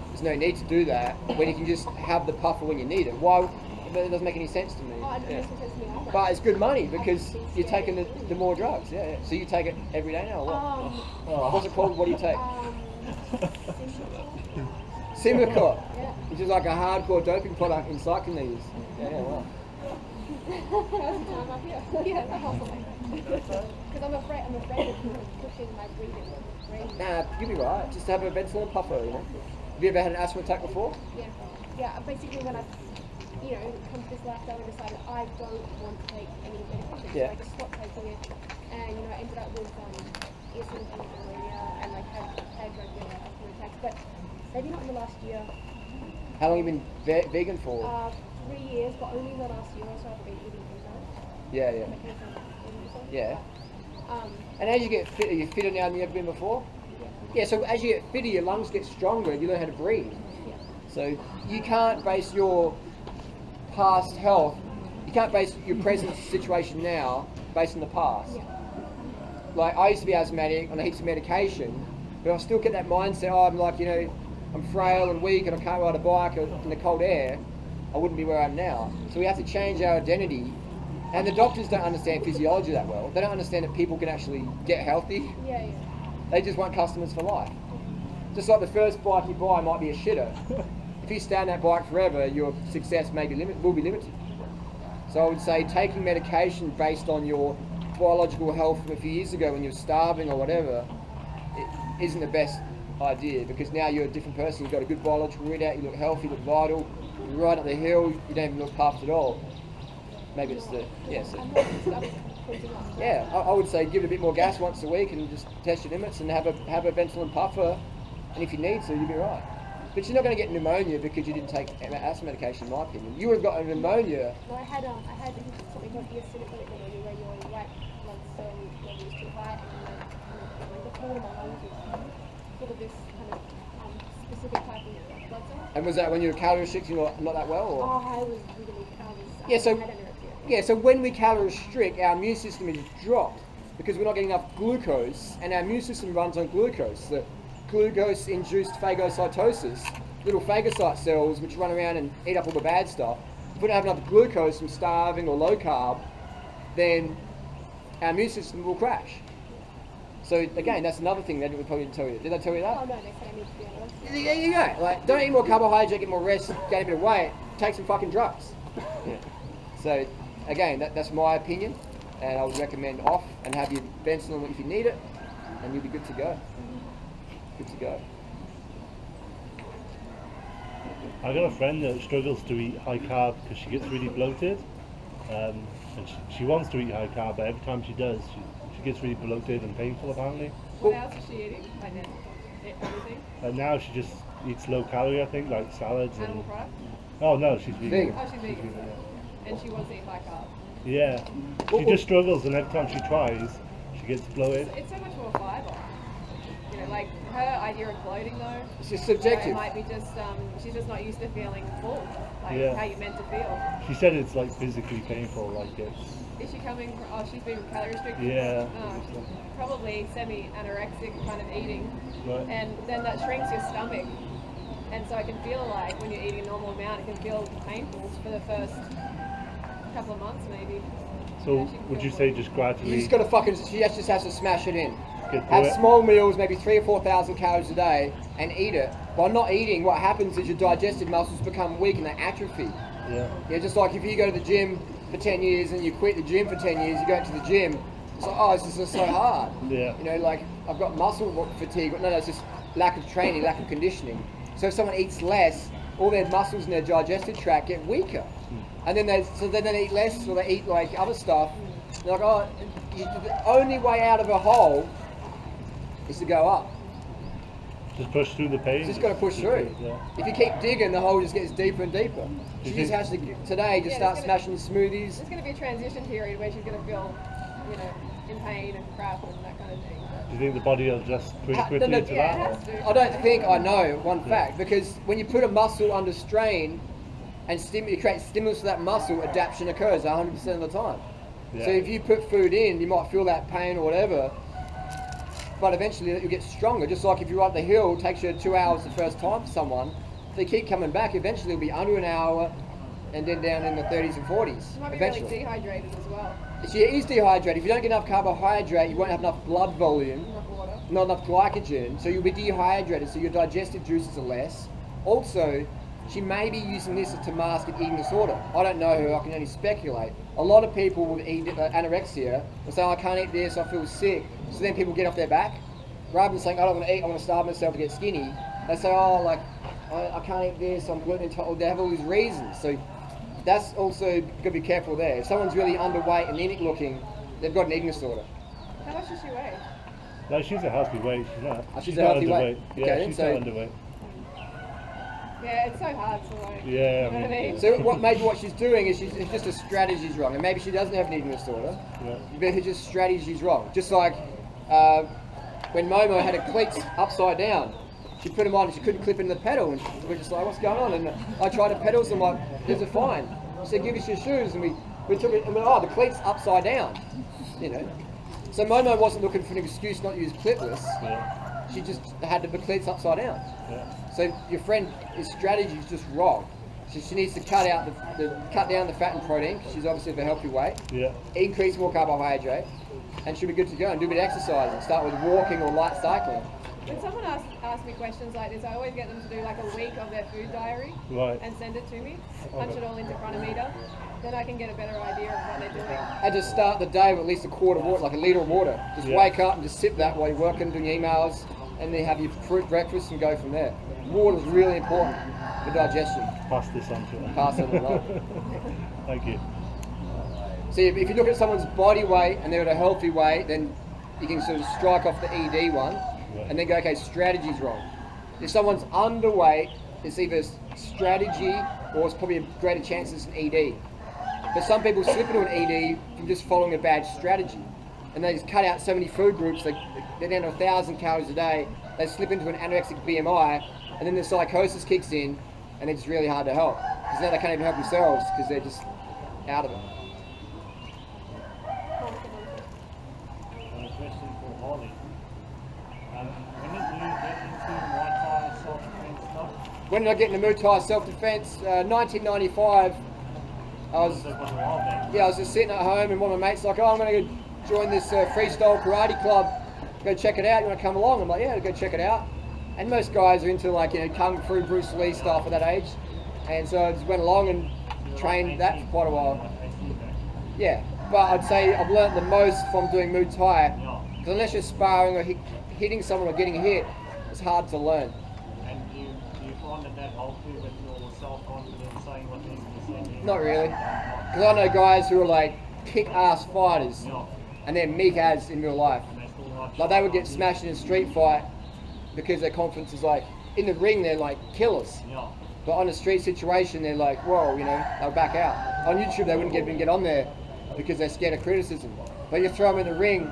Speaker 1: there's no need to do that, when you can just have the puffer when you need it. Why? It doesn't make any sense to me.
Speaker 7: Oh, it doesn't make sense to me either.
Speaker 1: But it's good money because you're taking the more drugs. Yeah. So you take it every day now, or what? What's it called? What do you take? Simicort, which is like a hardcore doping product in cycling they use. Yeah, wow.
Speaker 7: Yeah, because I'm afraid of pushing my breathing.
Speaker 1: Nah, you'll be right. Just have a Ventolin puffer, you know. Have you ever had an asthma attack before?
Speaker 7: Yeah. Basically, when I, come to this lifestyle, I decided I don't want to take any medication.
Speaker 1: Yeah.
Speaker 7: So I just stopped taking it, and I ended up with eosinophilic pneumonia and had regular asthma attacks. But maybe not in the last year.
Speaker 1: How long have you been vegan for?
Speaker 7: 3 years, but only the last year or so I've been eating enzymes.
Speaker 1: Yeah. Yeah. And as you get fitter, you're fitter now than you ever been before? Yeah, so as you get fitter, your lungs get stronger and you learn how to breathe.
Speaker 7: Yeah.
Speaker 1: So you can't base your past health, you can't base your present situation now based on the past.
Speaker 7: Yeah.
Speaker 1: Like, I used to be asthmatic on heaps of medication, but I still get that mindset, I'm frail and weak and I can't ride a bike in the cold air. I wouldn't be where I am now. So we have to change our identity. And the doctors don't understand physiology that well. They don't understand that people can actually get healthy.
Speaker 7: Yeah.
Speaker 1: They just want customers for life. Just like the first bike you buy might be a shitter. If you stay on that bike forever, your success will be limited. So I would say taking medication based on your biological health from a few years ago when you were starving or whatever, it isn't the best idea, because now you're a different person. You've got a good biological readout, you look healthy, you look vital, you're right up the hill, you don't even look puffed at all. Maybe it's the, I would say give it a bit more gas once a week and just test your limits and have a Ventolin puffer, and if you need to, you'll be right. But you're not going to get pneumonia because you didn't take asthma medication, in my opinion. You would have gotten pneumonia.
Speaker 7: No, I had something called eosinophilic pneumonia where your white blood cell level was too high and the floor of my lungs was full of this kind of specific type of blood cell.
Speaker 1: And was that when you were calorie restricting or not that well? Or?
Speaker 7: Oh, I was really calorie.
Speaker 1: So when we calorie restrict, our immune system is dropped because we're not getting enough glucose, and our immune system runs on glucose. The glucose-induced phagocytosis, little phagocyte cells which run around and eat up all the bad stuff. If we don't have enough glucose from starving or low carb, then our immune system will crash. So again, that's another thing they probably didn't tell you. Did they tell you that?
Speaker 7: Oh no, they said I need to be on rest.
Speaker 1: There you go. Like, don't eat more carbohydrate, get more rest, gain a bit of weight, take some fucking drugs. Yeah. So again, that's my opinion. and I would recommend off and have your Benson if you need it, and you'll be good to go. Good to go.
Speaker 6: I got a friend that struggles to eat high carb because she gets really bloated, and she wants to eat high carb, but every time she does, she gets really bloated and painful apparently.
Speaker 3: What else is she eating? Like now? Everything?
Speaker 6: And now she just eats low calorie, I think, like salads
Speaker 3: Animal
Speaker 6: and.
Speaker 3: products?
Speaker 6: Oh no, she's vegan.
Speaker 3: Oh, she's vegan. And she wants to eat high carb.
Speaker 6: Yeah, she just struggles, and every time she tries, she gets bloated.
Speaker 3: It's so much more fibre. You know, like her idea of bloating though.
Speaker 1: It's just subjective.
Speaker 3: It might be just she's just not used to feeling full, like
Speaker 6: Yeah.
Speaker 3: how you're meant to feel.
Speaker 6: She said it's like physically painful, like it's.
Speaker 3: Is she coming from, oh, she's been calorie restricted?
Speaker 6: Yeah.
Speaker 3: Oh, she's probably semi-anorexic kind of eating.
Speaker 6: Right.
Speaker 3: And then that shrinks your stomach. And so it can feel like when you're eating a normal amount, it can feel painful for the first couple of months maybe.
Speaker 6: So
Speaker 3: Yeah, she can
Speaker 6: would
Speaker 3: feel
Speaker 6: you say just gradually?
Speaker 1: You just got to fucking, she just has to smash it in.
Speaker 6: Get through
Speaker 1: Have
Speaker 6: it?
Speaker 1: small meals, maybe 3,000 or 4,000 calories a day, and eat it. By not eating, what happens is your digestive muscles become weak and they atrophy.
Speaker 6: Yeah.
Speaker 1: Yeah, just like if you go to the gym for 10 years and you quit the gym for 10 years, you go into the gym, it's like, oh, this is just so hard.
Speaker 6: Yeah.
Speaker 1: You know, like, I've got muscle fatigue. No, it's just lack of training, lack of conditioning. So if someone eats less, all their muscles in their digestive tract get weaker. And then they eat less, or they eat like other stuff. They're like, oh, the only way out of a hole is to go up.
Speaker 6: Just push through the pain.
Speaker 1: Just got to push through.
Speaker 6: Yeah.
Speaker 1: If you keep digging, the hole just gets deeper and deeper. She
Speaker 6: You
Speaker 1: just
Speaker 6: think-
Speaker 1: has to today just
Speaker 3: Yeah,
Speaker 1: start
Speaker 3: it's
Speaker 1: smashing smoothies.
Speaker 3: There's going to be a transition period where she's going to feel, you know, in pain and crap and that kind of thing.
Speaker 6: Do you think the body will adjust pretty
Speaker 1: No,
Speaker 6: quickly
Speaker 1: no,
Speaker 6: to
Speaker 3: Yeah, it
Speaker 6: that?
Speaker 3: has to.
Speaker 1: I don't think I know one fact, because when you put a muscle under strain and you create stimulus to that muscle, adaptation occurs 100% of the time.
Speaker 6: Yeah.
Speaker 1: So if you put food in, you might feel that pain or whatever, but eventually you'll get stronger. Just like if you run up the hill, it takes you 2 hours the first time for someone. If they keep coming back, eventually it'll be under an hour and then down in the 30s and 40s.
Speaker 3: She might be
Speaker 1: Eventually.
Speaker 3: really dehydrated as well.
Speaker 1: She is dehydrated. If you don't get enough carbohydrate, you won't have enough blood volume,
Speaker 3: Enough water.
Speaker 1: not enough glycogen, so you'll be dehydrated, so your digestive juices are less. Also, she may be using this to mask an eating disorder. I don't know her, I can only speculate. A lot of people with anorexia will say, oh, I can't eat this, I feel sick. So then people get off their back. Rather than saying, I don't want to eat, I want to starve myself to get skinny, they say, oh, like, I can't eat this, I'm gluten intolerant. They have all these reasons. So that's also got to be careful there. If someone's really underweight, anemic looking, they've got an eating disorder.
Speaker 3: How much does she weigh?
Speaker 6: No, she's a healthy weight. She's not.
Speaker 1: Oh, she's a
Speaker 6: not
Speaker 1: healthy weight.
Speaker 6: underweight. Yeah,
Speaker 1: Okay,
Speaker 6: she's
Speaker 1: so-
Speaker 6: not underweight.
Speaker 3: Yeah, it's so hard to like.
Speaker 6: Yeah,
Speaker 3: You know what I mean?
Speaker 1: So what she's doing is it's just a strategy's wrong, and maybe she doesn't have an eating disorder,
Speaker 6: Yeah.
Speaker 1: but it's just strategy's wrong. Just like when Momo had her cleats upside down, she put them on and she couldn't clip in the pedal, and we're just like, what's going on? And I tried to pedal, so I'm like, these are fine. She said, give us your shoes, and we took it, and we went, oh, the cleat's upside down, you know. So Momo wasn't looking for an excuse not to use clipless.
Speaker 6: Yeah.
Speaker 1: She just had the cleats upside down.
Speaker 6: Yeah.
Speaker 1: So your friend's strategy is just wrong. So she needs to cut out cut down the fat and protein, because she's obviously of a healthy weight.
Speaker 6: Yeah.
Speaker 1: Increase more carbohydrate, and she'll be good to go. And do a bit of exercising. Start with walking or light cycling.
Speaker 3: When someone asks me questions like this, I always get them to do like a week of their food diary
Speaker 6: Right.
Speaker 3: and send it to me. Punch it all into chronometer. Then I can get a better idea of what they're doing.
Speaker 1: And just start the day with at least a quart of water, like a litre of water. Just
Speaker 6: Yeah.
Speaker 1: wake up and just sip that while you're working, doing your emails, and then have your fruit breakfast and go from there. Water is really important for digestion.
Speaker 6: Pass this on to her.
Speaker 1: Pass it along.
Speaker 6: Thank you.
Speaker 1: See, if you look at someone's body weight and they're at a healthy weight, then you can sort of strike off the ED one, and then go, okay, strategy's wrong. If someone's underweight, it's either strategy or it's probably a greater chance it's an ED. But some people slip into an ED from just following a bad strategy. And they just cut out so many food groups, they're down to 1,000 calories a day, they slip into an anorexic BMI, and then the psychosis kicks in, and it's really hard to help. Because now they can't even help themselves, because they're just out of it.
Speaker 2: A question for Holly. When did you get into Muay Thai self-defense stuff?
Speaker 1: When did I get into Muay Thai self-defense? 1995. I was I was just sitting at home, and one of my mates like, oh, I'm going to go join this freestyle karate club. Go check it out. You want to come along? I'm like, yeah, go check it out. And most guys are into like, you know, kung fu, Bruce Lee stuff at that age. And so I just went along and trained that for quite a while. Yeah. But I'd say I've learnt the most from doing Muay Thai.
Speaker 2: Yeah.
Speaker 1: Because unless you're sparring or hitting someone or getting hit, it's hard to learn.
Speaker 2: And do you find that helps you with your self-confidence, saying what needs to be said?
Speaker 1: Not really. Because I know guys who are like kick-ass fighters,
Speaker 2: Yeah.
Speaker 1: and they're meek as in real life.
Speaker 2: And they still like
Speaker 1: Like they would get smashed in a street fight because their confidence is like, in the ring they're like killers.
Speaker 2: Yeah.
Speaker 1: But on a street situation they're like, whoa, you know, they'll back out. On YouTube they wouldn't even get on there because they're scared of criticism. But you throw them in the ring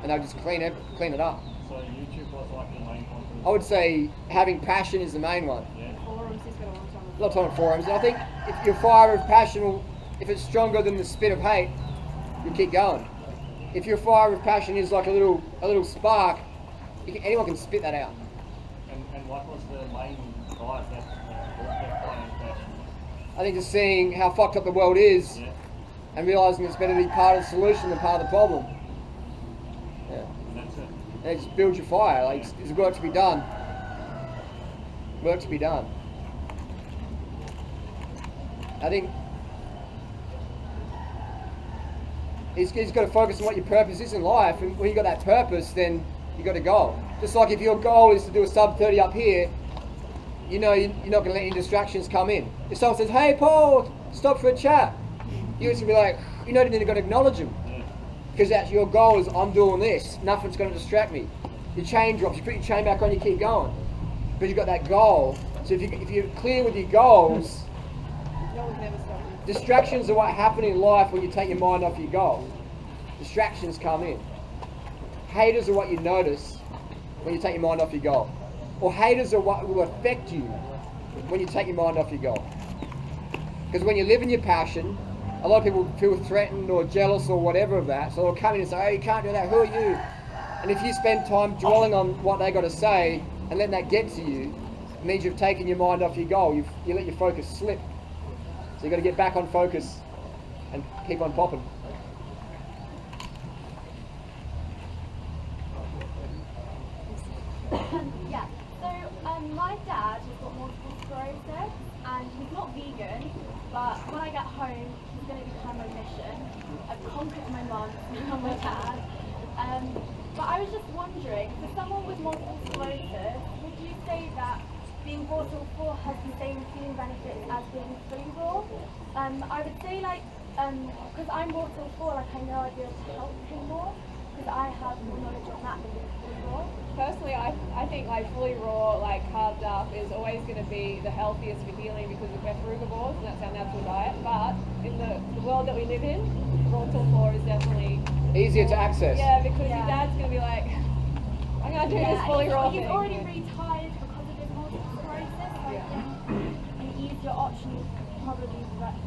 Speaker 1: and they'll just clean it up.
Speaker 2: So YouTube was like the main confidence.
Speaker 1: I would say having passion is the main one.
Speaker 2: Yeah.
Speaker 3: Forums, he's got a long time.
Speaker 1: A lot of time on forums. I think if your fire of passion, if it's stronger than the spit of hate, you keep going. If your fire of passion is like a little spark, anyone can spit that out.
Speaker 2: And what was the main drive that brought that fire and passion?
Speaker 1: I think just seeing how fucked up the world is,
Speaker 2: Yeah.
Speaker 1: and realising it's better to be part of the solution than part of the problem. Yeah.
Speaker 2: And that's it.
Speaker 1: And it just builds your fire. Like there's work to be done. Work to be done. I think he's got to focus on what your purpose is in life, and when you got that purpose, then you got a goal. Just like if your goal is to do a sub 30 up here, you know you're not going to let any distractions come in. If someone says, "Hey Paul, stop for a chat," you're just going to be like, you know, you're going to acknowledge them. Because that's your goal is, I'm doing this, nothing's going to distract me. Your chain drops, you put your chain back on, you keep going. Because you've got that goal. So if you're clear with your goals,
Speaker 3: No one can ever stop you.
Speaker 1: distractions are what happen in life when you take your mind off your goal. Distractions come in. Haters are what you notice when you take your mind off your goal. Or haters are what will affect you when you take your mind off your goal. Because when you live in your passion, a lot of people feel threatened or jealous or whatever of that, so they'll come in and say, "Oh, you can't do that, who are you?" And if you spend time dwelling on what they got to say and letting that get to you, it means you've taken your mind off your goal. You let your focus slip. So you've got to get back on focus and keep on popping.
Speaker 7: Yeah, so my dad has got multiple sclerosis and he's not vegan, but when I get home, he's going to become my mission. I've conquered my mum to become my dad. But I was just wondering, for someone with multiple sclerosis, would you say that being raw till 4 has the same healing benefits as being fully raw? I would say because I'm raw till 4, I know I'd be able to help him more, because I have more knowledge on that than being fully raw.
Speaker 3: Personally, I think like fully raw, like carved up, is always going to be the healthiest for healing because we're frugivores and that's our natural diet. But in the world that we live in, raw till 4 is definitely
Speaker 1: Easier to access.
Speaker 3: Yeah, because your dad's going to be like, I'm going to do this fully raw
Speaker 7: He's
Speaker 3: thing.
Speaker 7: already retired because of his multiple sclerosis. Like, an easier option is probably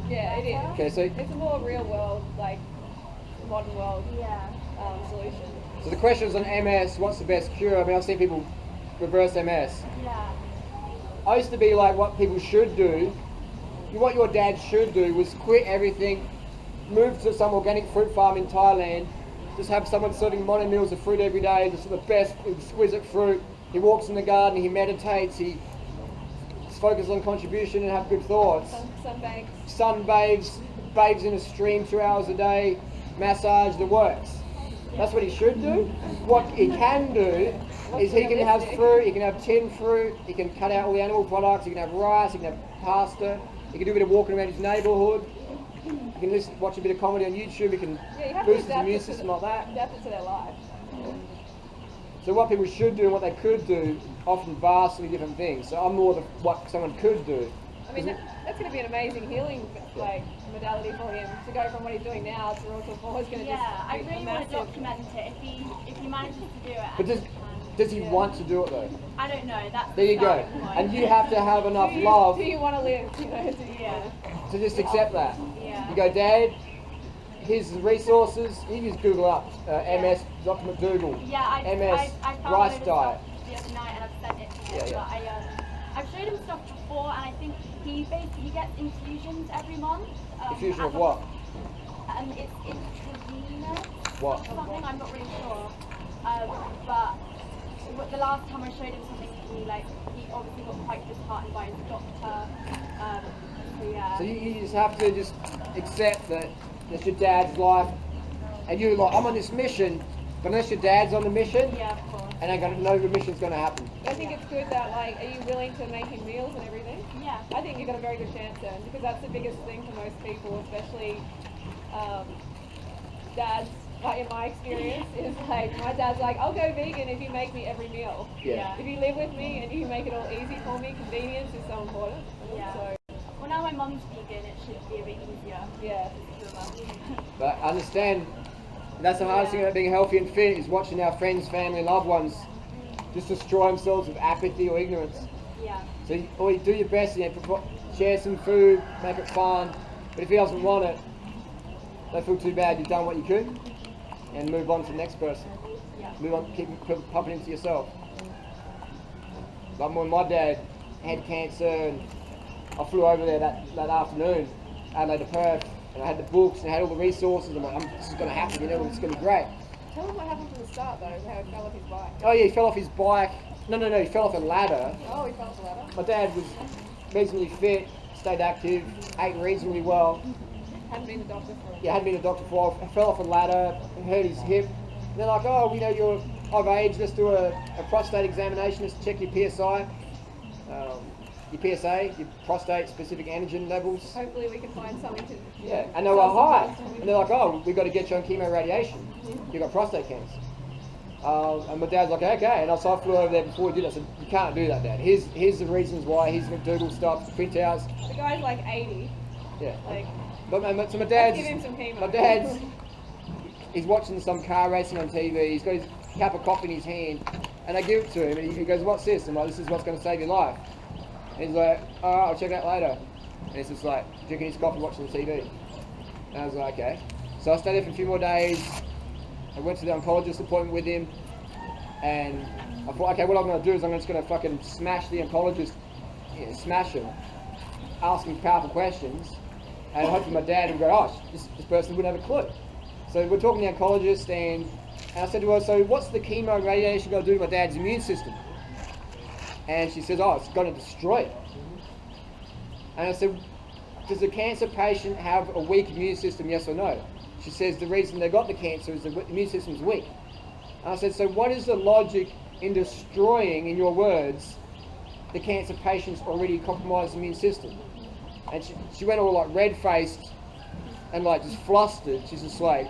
Speaker 3: Yeah, it is.
Speaker 1: Okay, so
Speaker 3: It's a more real world, like modern world solution.
Speaker 1: the question is on MS, what's the best cure? I mean, I've seen people reverse MS.
Speaker 7: Yeah.
Speaker 1: I used to be like, what people should do, what your dad should do was quit everything, move to some organic fruit farm in Thailand, just have someone serving morning meals of fruit every day, just the best exquisite fruit. He walks in the garden, he meditates, he focuses on contribution and have good thoughts. Sunbathes, bathes in a stream 2 hours a day, massage, the works. That's what he should do. What he can do is he can have fruit, he can have tinned fruit, he can cut out all the animal products, he can have rice, he can have pasta, he can do a bit of walking around his neighbourhood, he can watch a bit of comedy on YouTube, he can boost his immune system like that.
Speaker 3: Adapt it to their life.
Speaker 1: So what people should do and what they could do, often vastly different things. So I'm more what someone could do.
Speaker 3: I mean, that's going to be an amazing healing like modality for him to go from what he's doing now to raw till 4 is going to
Speaker 7: Yeah,
Speaker 3: just
Speaker 7: I
Speaker 3: be
Speaker 7: really want to document it if he manages to do it.
Speaker 1: But does he want to do it though?
Speaker 7: I don't know. That's
Speaker 1: there you go. And you have to have enough love.
Speaker 3: Do you want to live?
Speaker 1: To just accept that.
Speaker 7: Yeah.
Speaker 1: You go, Dad, here's the resources. You just Google up MS, Dr. McDougall.
Speaker 7: Yeah,
Speaker 1: MS
Speaker 7: I found
Speaker 1: rice
Speaker 7: a
Speaker 1: diet.
Speaker 7: the other night and I've sent it to him.
Speaker 1: Yeah.
Speaker 7: But I've showed him stuff before, and I think he gets infusions every month.
Speaker 1: Infusion of what?
Speaker 7: It's intravenous.
Speaker 1: What?
Speaker 7: Something, I'm not really sure. But the last time I showed him something, he obviously got quite disheartened by his doctor.
Speaker 1: So you just have to just accept that that's your dad's life, and you're like, I'm on this mission, but unless your dad's on the mission,
Speaker 9: Yeah, of course.
Speaker 1: and ain't gonna know the mission's gonna happen.
Speaker 3: I think it's good that, like, are you willing to make him meals and everything?
Speaker 9: Yeah.
Speaker 3: I think you've got a very good chance then, because that's the biggest thing for most people, especially dads. Like in my experience, is like my dad's like, I'll go vegan if you make me every meal.
Speaker 1: Yeah.
Speaker 3: If you live with me and you make it all easy for me, convenience is so important.
Speaker 9: Yeah.
Speaker 3: So
Speaker 9: Well, now my mum's vegan, it should be a bit easier.
Speaker 3: yeah.
Speaker 1: But understand, that's the hardest thing about being healthy and fit, is watching our friends, family, loved ones just destroy themselves with apathy or ignorance.
Speaker 9: Yeah.
Speaker 1: So you do your best, share some food, make it fun, but if he doesn't want it, don't feel too bad, you've done what you could, and move on to the next person.
Speaker 9: Yeah.
Speaker 1: Move on, keep pumping into yourself. Like when my dad had cancer, and I flew over there that afternoon, Adelaide to Perth, and I had the books and I had all the resources. I'm like, this is going to happen, it's going to be great.
Speaker 3: Tell him what happened from the start though, how he fell off his bike.
Speaker 1: Oh yeah, he fell off his bike. No, he fell off a ladder.
Speaker 3: Oh, he fell off the ladder.
Speaker 1: My dad was reasonably fit, stayed active, ate reasonably well.
Speaker 3: Hadn't been a doctor for
Speaker 1: Yeah, hadn't been a doctor for a while. Fell off a ladder, hurt his hip. And they're like, oh, you're of age, let's do a prostate examination, let's check your PSI, your PSA, your prostate specific antigen levels.
Speaker 3: Hopefully we can find something to...
Speaker 1: Yeah, and they were high. And they're like, oh, we've got to get you on chemo radiation. You've got prostate cancer. And my dad's like, okay. And so I flew over there before we did it. I said, you can't do that, Dad. Here's the reasons why. Here's McDougall stuff, printouts.
Speaker 3: The guy's like 80.
Speaker 1: Yeah.
Speaker 3: Like,
Speaker 1: So my dad's...
Speaker 3: give him some chemo.
Speaker 1: My dad's... He's watching some car racing on TV. He's got his cup of coffee in his hand. And I give it to him. And he goes, what's this? I'm like, this is what's going to save your life. And he's like, all right, I'll check it out later. And he's just like drinking his coffee, watching the TV. And I was like, okay. So I stayed there for a few more days. I went to the oncologist appointment with him. And I thought, okay, what I'm going to do is I'm just going to fucking smash the oncologist, smash him, ask him powerful questions. And hopefully my dad would go, oh, this person wouldn't have a clue. So we're talking to the oncologist, and I said to her, so what's the chemo and radiation going to do to my dad's immune system? And she says, oh, it's going to destroy it. And I said, does the cancer patient have a weak immune system, yes or no? She says, the reason they got the cancer is the immune system's weak. And I said, so what is the logic in destroying, in your words, the cancer patient's already compromised immune system? And she went all like red-faced and like just flustered. She's just like,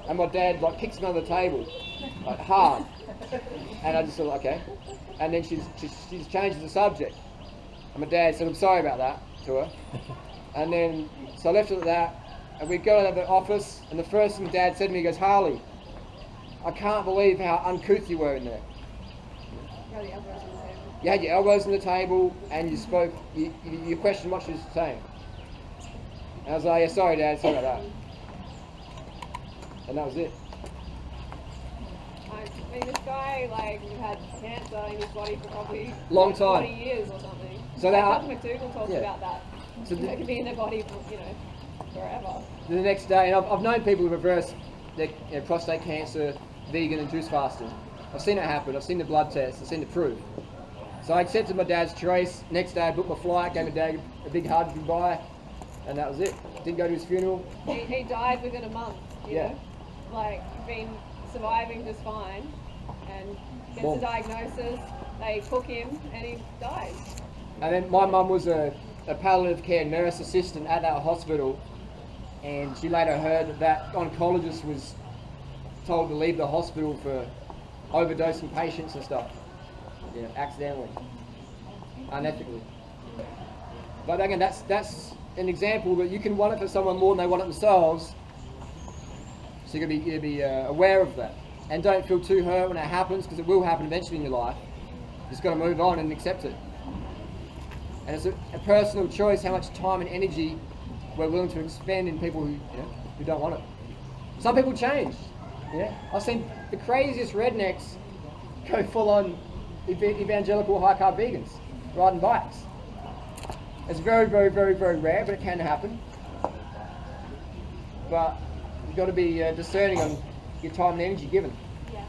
Speaker 1: and my dad like kicks me under the table, like hard. And I just said, okay. And then she changes the subject. And my dad said, I'm sorry about that to her. And then, so I left it at that. And we go to the office, and the first thing Dad said to me, he goes, Harley, I can't believe how uncouth you were in there. You had your elbows on the table, and you spoke, you questioned what she was saying. And I was like, yeah, sorry Dad, sorry about that. And that was it.
Speaker 3: I mean, this guy, like, had cancer in his body for probably
Speaker 1: Long
Speaker 3: like,
Speaker 1: time.
Speaker 3: 40 years or something.
Speaker 1: So
Speaker 3: like,
Speaker 1: that-
Speaker 3: Dr. McDougall talks
Speaker 1: yeah.
Speaker 3: about that.
Speaker 1: So
Speaker 3: It could be in their body for, forever.
Speaker 1: The next day, and I've known people who reverse their prostate cancer, vegan and juice fasting. I've seen it happen. I've seen the blood tests. I've seen the proof. So I accepted my dad's choice. Next day I booked my flight, gave my dad a big hug goodbye, and that was it. Didn't go to his funeral.
Speaker 3: He died within a month, you
Speaker 1: Yeah.
Speaker 3: know? Like, been surviving just fine, and gets
Speaker 1: Well-
Speaker 3: a diagnosis, they took him, and he died.
Speaker 1: And then my mum was a palliative care nurse assistant at that hospital, and she later heard that oncologist was told to leave the hospital for overdosing patients and stuff, accidentally, unethically. But again, that's an example that you can want it for someone more than they want it themselves. So you gotta be aware of that, and don't feel too hurt when it happens, because it will happen eventually in your life. You just got to move on and accept it. And it's a personal choice how much time and energy we're willing to expend in people who don't want it. Some people change. I've seen the craziest rednecks go full on evangelical high carb vegans riding bikes. It's very, very, very, very rare, but it can happen. But you've got to be discerning on your time and energy given.
Speaker 9: Yeah.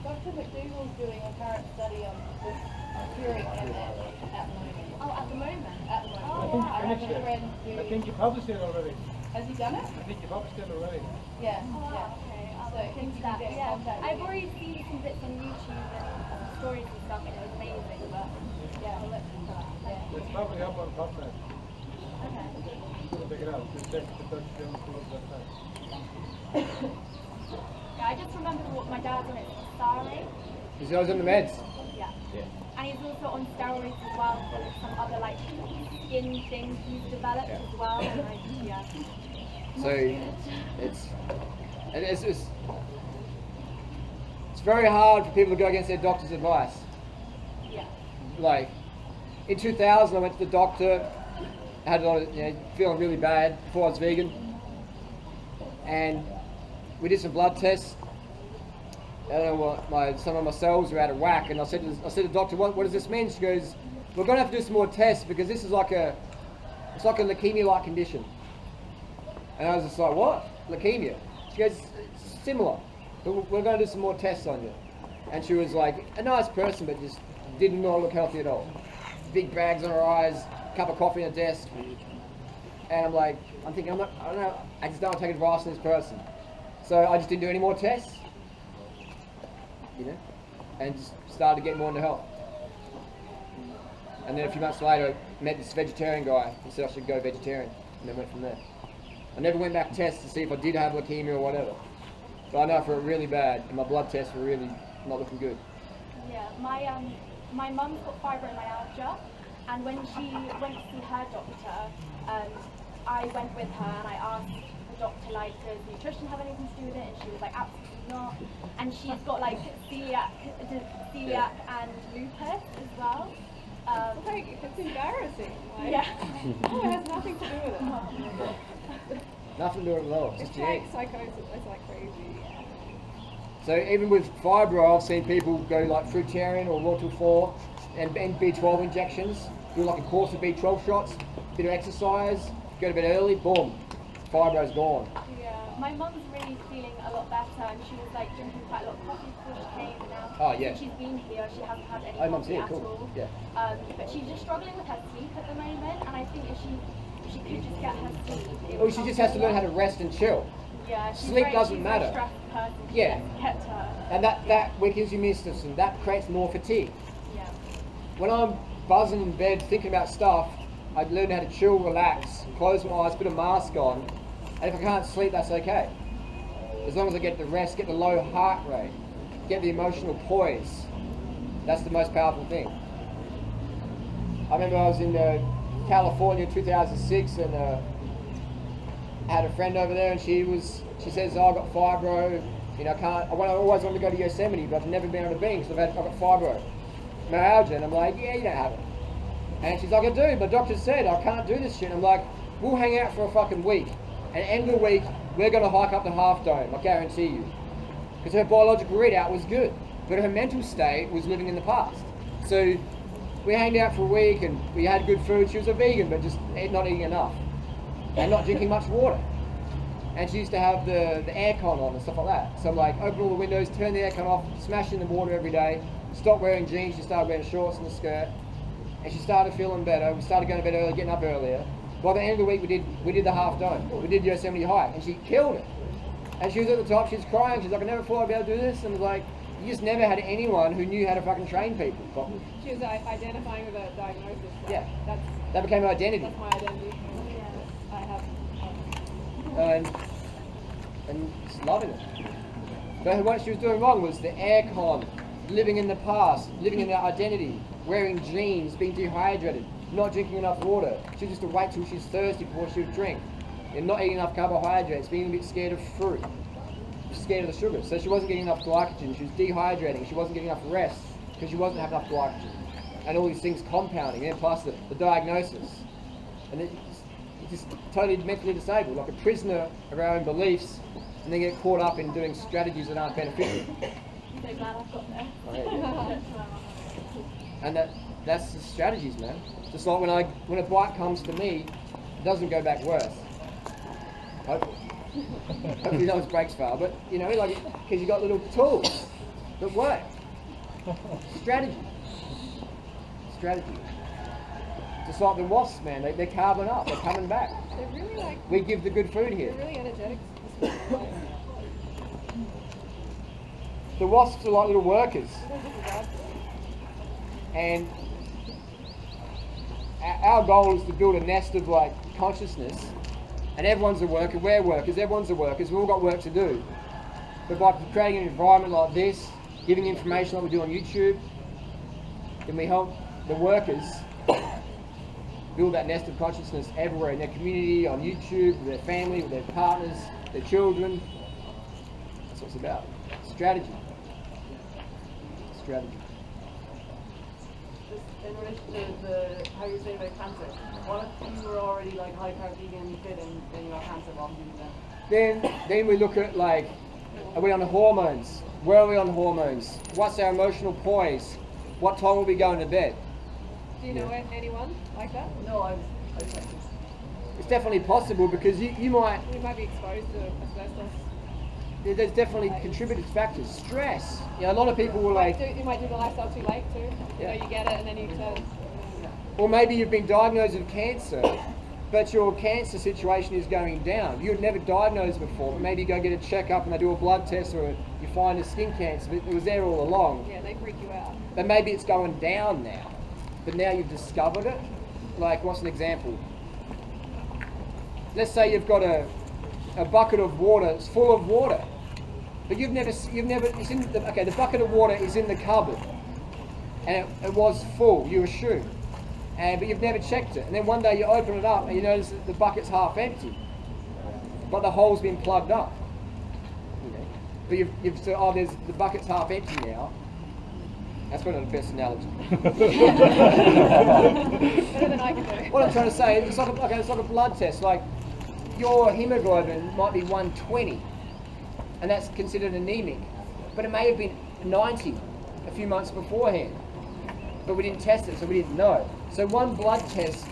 Speaker 7: Dr. McDougall's doing a current study on this curing MS at the moment.
Speaker 9: Oh, at the moment?
Speaker 7: At the moment.
Speaker 9: Oh, wow.
Speaker 7: I have a friend who...
Speaker 2: I think you published it already.
Speaker 11: Has he done it?
Speaker 2: I think your bob's going to rain.
Speaker 11: Yeah.
Speaker 7: Oh,
Speaker 11: Yeah.
Speaker 7: okay.
Speaker 11: So can you get in
Speaker 7: Yeah,
Speaker 11: contact with
Speaker 7: I've
Speaker 11: him?
Speaker 7: already seen some bits on YouTube and stories and stuff, and it was amazing. But
Speaker 11: Yeah.
Speaker 7: I'll look for that.
Speaker 11: Yeah.
Speaker 2: It's probably up on PubMed.
Speaker 7: Okay.
Speaker 2: I'm going to pick it up. Just check the Dutch Film School's website.
Speaker 7: Yeah, I just remember what my dad's on it. Sorry.
Speaker 1: He's always on the meds.
Speaker 7: Yeah.
Speaker 4: Yeah.
Speaker 7: And he's also on steroids as well for some other like skin things he's developed
Speaker 1: Yeah.
Speaker 7: as well. And like, yeah.
Speaker 1: So it's very hard for people to go against their doctor's advice.
Speaker 7: Yeah.
Speaker 1: Like in 2000, I went to the doctor, had a lot of, feeling really bad before I was vegan, and we did some blood tests. I don't know what some of my cells were out of whack, and I said to the doctor, what does this mean? She goes, we're going to have to do some more tests because this is like a leukemia-like condition. And I was just like, what? Leukemia? She goes, it's similar, but we're going to do some more tests on you. And she was like, a nice person, but just did not look healthy at all. Big bags on her eyes, cup of coffee on her desk. And I'm thinking, I don't know, I just don't want to take advice from this person. So I just didn't do any more tests, and just started to get more into health. And then a few months later, I met this vegetarian guy and said I should go vegetarian, and then went from there. I never went back to test to see if I did have leukemia or whatever. But I know if it were really bad, and my blood tests were really not looking good.
Speaker 7: Yeah, my mum's got fibromyalgia, and when she went to see her doctor, I went with her and I asked the doctor, like, does nutrition have anything to do with it? And she was like, absolutely not. And she's got like celiac and lupus as well.
Speaker 3: It's embarrassing. Like,
Speaker 7: Yeah.
Speaker 3: Oh, it has nothing to do with it.
Speaker 1: Nothing to do with it at all.
Speaker 3: It's
Speaker 1: Just
Speaker 3: like
Speaker 1: genetic.
Speaker 3: psychosis. It's like crazy.
Speaker 1: So even with fibro, I've seen people go like fruitarian or RT4 and B12 injections, do like a course of B12 shots, bit of exercise, go to bed early, boom, fibro's gone.
Speaker 7: Yeah, my mum's really feeling a lot better, and she was like drinking quite a lot of coffee before she came. And now
Speaker 1: Oh, yeah.
Speaker 7: since she's been here, she hasn't had any
Speaker 1: Oh, mum's
Speaker 7: coffee
Speaker 1: here,
Speaker 7: at
Speaker 1: cool.
Speaker 7: all.
Speaker 1: Yeah.
Speaker 7: But she's just struggling with her sleep at the moment, and I think if she could just get her sleep. it
Speaker 1: Oh,
Speaker 7: would
Speaker 1: she
Speaker 7: help
Speaker 1: just has to
Speaker 7: her
Speaker 1: learn how
Speaker 7: a
Speaker 1: to
Speaker 7: lot.
Speaker 1: rest and chill.
Speaker 7: Yeah, she's
Speaker 1: Sleep
Speaker 7: very,
Speaker 1: doesn't
Speaker 7: she's
Speaker 1: matter.
Speaker 7: A very stressed person. She
Speaker 1: Yeah.
Speaker 7: gets kept her.
Speaker 1: And that weakens your immune system. That creates more fatigue.
Speaker 7: Yeah.
Speaker 1: When I'm buzzing in bed thinking about stuff, I learn how to chill, relax, close my eyes, put a mask on, and if I can't sleep, that's okay. As long as I get the rest, get the low heart rate, get the emotional poise, that's the most powerful thing. I remember I was in California in 2006, and I had a friend over there, and she says, oh, I've got fibro, I always wanted to go to Yosemite, but I've never been on a beach, so I've got fibromyalgia, and I'm like, yeah, you don't have it. And she's like, I do, but doctor said I can't do this shit. I'm like, we'll hang out for a fucking week. And at the end of the week, we're going to hike up the Half Dome, I guarantee you. Because her biological readout was good, but her mental state was living in the past. So we hanged out for a week, and we had good food. She was a vegan, but just not eating enough. And not drinking much water. And she used to have the aircon on and stuff like that. So I'm like, open all the windows, turn the aircon off, smash in the water every day, stop wearing jeans, she started wearing shorts and a skirt. And she started feeling better. We started going to bed early, getting up earlier. By the end of the week, we did the Half Dome. We did Yosemite hike, and she killed it. And she was at the top. She was crying. She's like, I never thought I'd be able to do this. And I was like, you just never had anyone who knew how to fucking train people properly.
Speaker 3: She was identifying with a diagnosis. Like,
Speaker 1: Yeah.
Speaker 3: That
Speaker 1: That became her identity.
Speaker 3: That's my identity. I have.
Speaker 1: And just loving it. But what she was doing wrong was the aircon, living in the past, living in that identity, wearing jeans, being dehydrated, not drinking enough water. She used to wait till she's thirsty before she would drink, and not eating enough carbohydrates, being a bit scared of fruit, scared of the sugar. So she wasn't getting enough glycogen. She was dehydrating. She wasn't getting enough rest because she wasn't having enough glycogen. And all these things compounding, and plus the diagnosis. And it's just totally mentally disabled, like a prisoner of our own beliefs, and then get caught up in doing strategies that aren't beneficial.
Speaker 7: I'm so glad I've got there.
Speaker 1: Oh, yeah. And that's the strategies, man. Just like when a bike comes to me, it doesn't go back worse. Hopefully. Hopefully those brakes fail, but like, because you got little tools that work. Strategy. Just like the wasps, man, they're carving up, they're coming back.
Speaker 3: They're really like,
Speaker 1: We give the good food
Speaker 3: they're
Speaker 1: here.
Speaker 3: really energetic.
Speaker 1: The wasps are like little workers. And our goal is to build a nest of like consciousness, and everyone's a worker, we're workers, everyone's a worker, we've all got work to do. But by creating an environment like this, giving information like we do on YouTube, then we help the workers build that nest of consciousness everywhere in their community, on YouTube, with their family, with their partners, their children. That's what it's about. Strategy. Strategy.
Speaker 11: Just in relation to the, how you say about cancer, what if you were already like high carb vegan fit and then you got cancer, what would you do then?
Speaker 1: Then we look at like, are we on hormones? Where are we on hormones? What's our emotional poise? What time will we go to bed?
Speaker 3: Do you know anyone like that?
Speaker 11: No, I was
Speaker 1: It's definitely possible because you might,
Speaker 3: We might be exposed to asbestos.
Speaker 1: there's definitely contributing factors. Stress. You know, a lot of people will like,
Speaker 3: You might do the lifestyle too late too.
Speaker 1: Yeah.
Speaker 3: You know, you get it and then you turn.
Speaker 1: or maybe you've been diagnosed with cancer, but your cancer situation is going down. You were never diagnosed before, but maybe you go get a checkup and they do a blood test, or you find a skin cancer, but it was there all along.
Speaker 3: Yeah, they freak you out.
Speaker 1: But maybe it's going down now, but now you've discovered it. Like, what's an example? Let's say you've got a bucket of water, it's full of water, but you've never, it's in the, okay, the bucket of water is in the cupboard, and it was full, you assume, but you've never checked it, and then one day you open it up and you notice that the bucket's half empty, but the hole's been plugged up. You know? But you've said, oh, the bucket's half empty now. That's probably not the best analogy.
Speaker 3: Better than I can do.
Speaker 1: What I'm trying to say is it's like a blood test. Like, your hemoglobin might be 120, and that's considered anemic, but it may have been 90 a few months beforehand, but we didn't test it, so we didn't know. So one blood test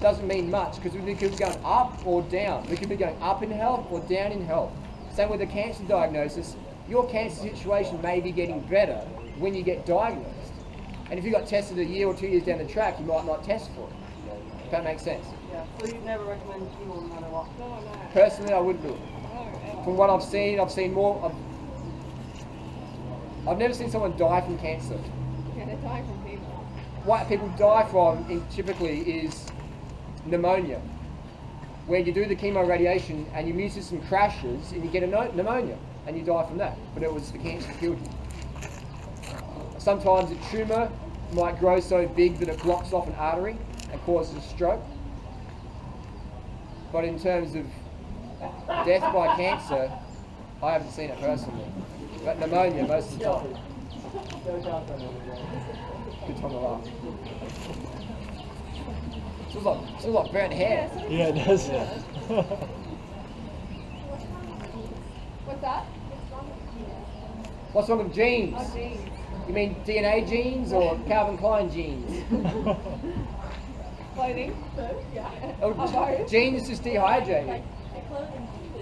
Speaker 1: doesn't mean much, because we could be going up or down. We could be going up in health or down in health. Same with a cancer diagnosis. Your cancer situation may be getting better when you get diagnosed, and if you got tested a year or 2 years down the track, you might not test for it. If that makes sense.
Speaker 11: Yeah, so you'd never recommend chemo no matter what?
Speaker 3: No.
Speaker 1: Personally, I wouldn't do it.
Speaker 3: No,
Speaker 1: From what I've seen more. I've never seen someone die from cancer.
Speaker 3: yeah, they're dying from people.
Speaker 1: What people die from typically is pneumonia, where you do the chemo radiation and your immune system crashes and you get a pneumonia and you die from that. But it was the cancer that killed you. Sometimes a tumour might grow so big that it blocks off an artery and causes a stroke. But in terms of death by cancer, I haven't seen it personally. But pneumonia most of the time. Good time to laugh. Smells like burnt hair.
Speaker 6: Yeah, it does.
Speaker 3: What's that?
Speaker 1: What's wrong with genes?
Speaker 3: Oh, geez.
Speaker 1: You mean DNA genes or Calvin Klein genes?
Speaker 3: Clothing.
Speaker 1: Oh, genes just dehydrated.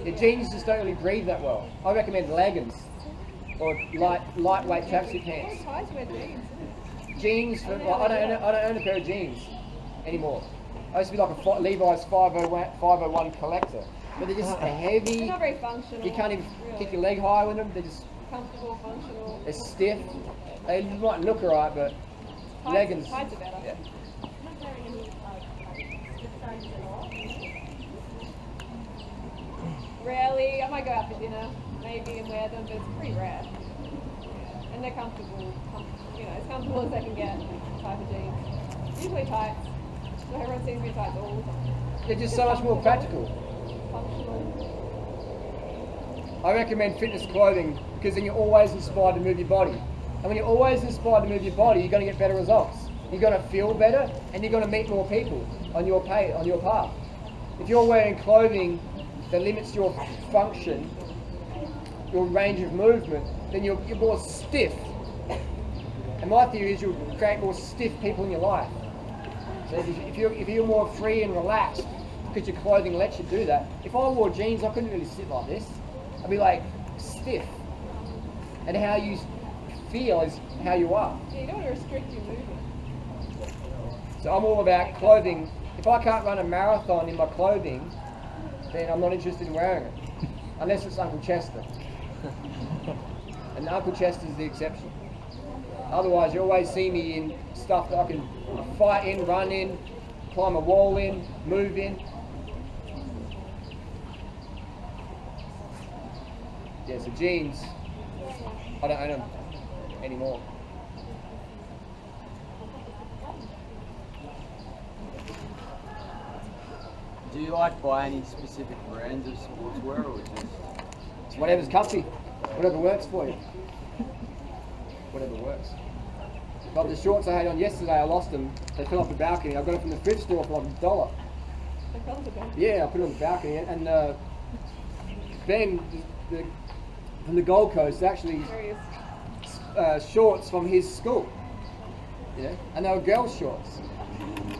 Speaker 1: The genes just don't really breathe that well. I recommend leggings or lightweight tracksuit pants.
Speaker 3: Ties wear jeans.
Speaker 1: Jeans, I don't own a pair of jeans anymore. I used to be like a Levi's 501 collector, but they're just
Speaker 3: They're
Speaker 1: heavy.
Speaker 3: not very functional.
Speaker 1: You can't even
Speaker 3: really.
Speaker 1: kick your leg high with them. They're just
Speaker 3: Comfortable, functional.
Speaker 1: they're stiff. They might look alright, but leggings.
Speaker 3: Tides are better.
Speaker 1: Yeah.
Speaker 3: Rarely. I might go out for dinner, maybe, and wear them, but it's pretty rare. Yeah. And they're comfortable. As comfortable as they can get. Type of jeans. Usually tights. So everyone sees me in tights all the time.
Speaker 1: They're just so much more practical.
Speaker 3: Functional.
Speaker 1: I recommend fitness clothing because then you're always inspired to move your body. And when you're always inspired to move your body, you're going to get better results. You're going to feel better, and you're going to meet more people on your path. If you're wearing clothing that limits your function, your range of movement, then you're more stiff. And my theory is you'll create more stiff people in your life. So if you're more free and relaxed, because your clothing lets you do that. If I wore jeans, I couldn't really sit like this. I'd be like stiff. And how you feel is how you are.
Speaker 3: Yeah, you don't want to restrict your movement.
Speaker 1: So I'm all about clothing. If I can't run a marathon in my clothing, then I'm not interested in wearing it. Unless it's Uncle Chester. And Uncle Chester's the exception. Otherwise, you always see me in stuff that I can fight in, run in, climb a wall in, move in. Yeah, so jeans, I don't own them anymore.
Speaker 12: Do you like buy any specific brands of sportswear or just
Speaker 1: It's whatever's comfy, whatever works for you. Whatever works. Like the shorts I had on yesterday, I lost them. They fell off the balcony. I got them from the thrift store for like $1.
Speaker 3: They fell off the balcony.
Speaker 1: Yeah, I put it on the balcony. And Ben, from the Gold Coast, actually shorts from his school. You know, and they were girls' shorts.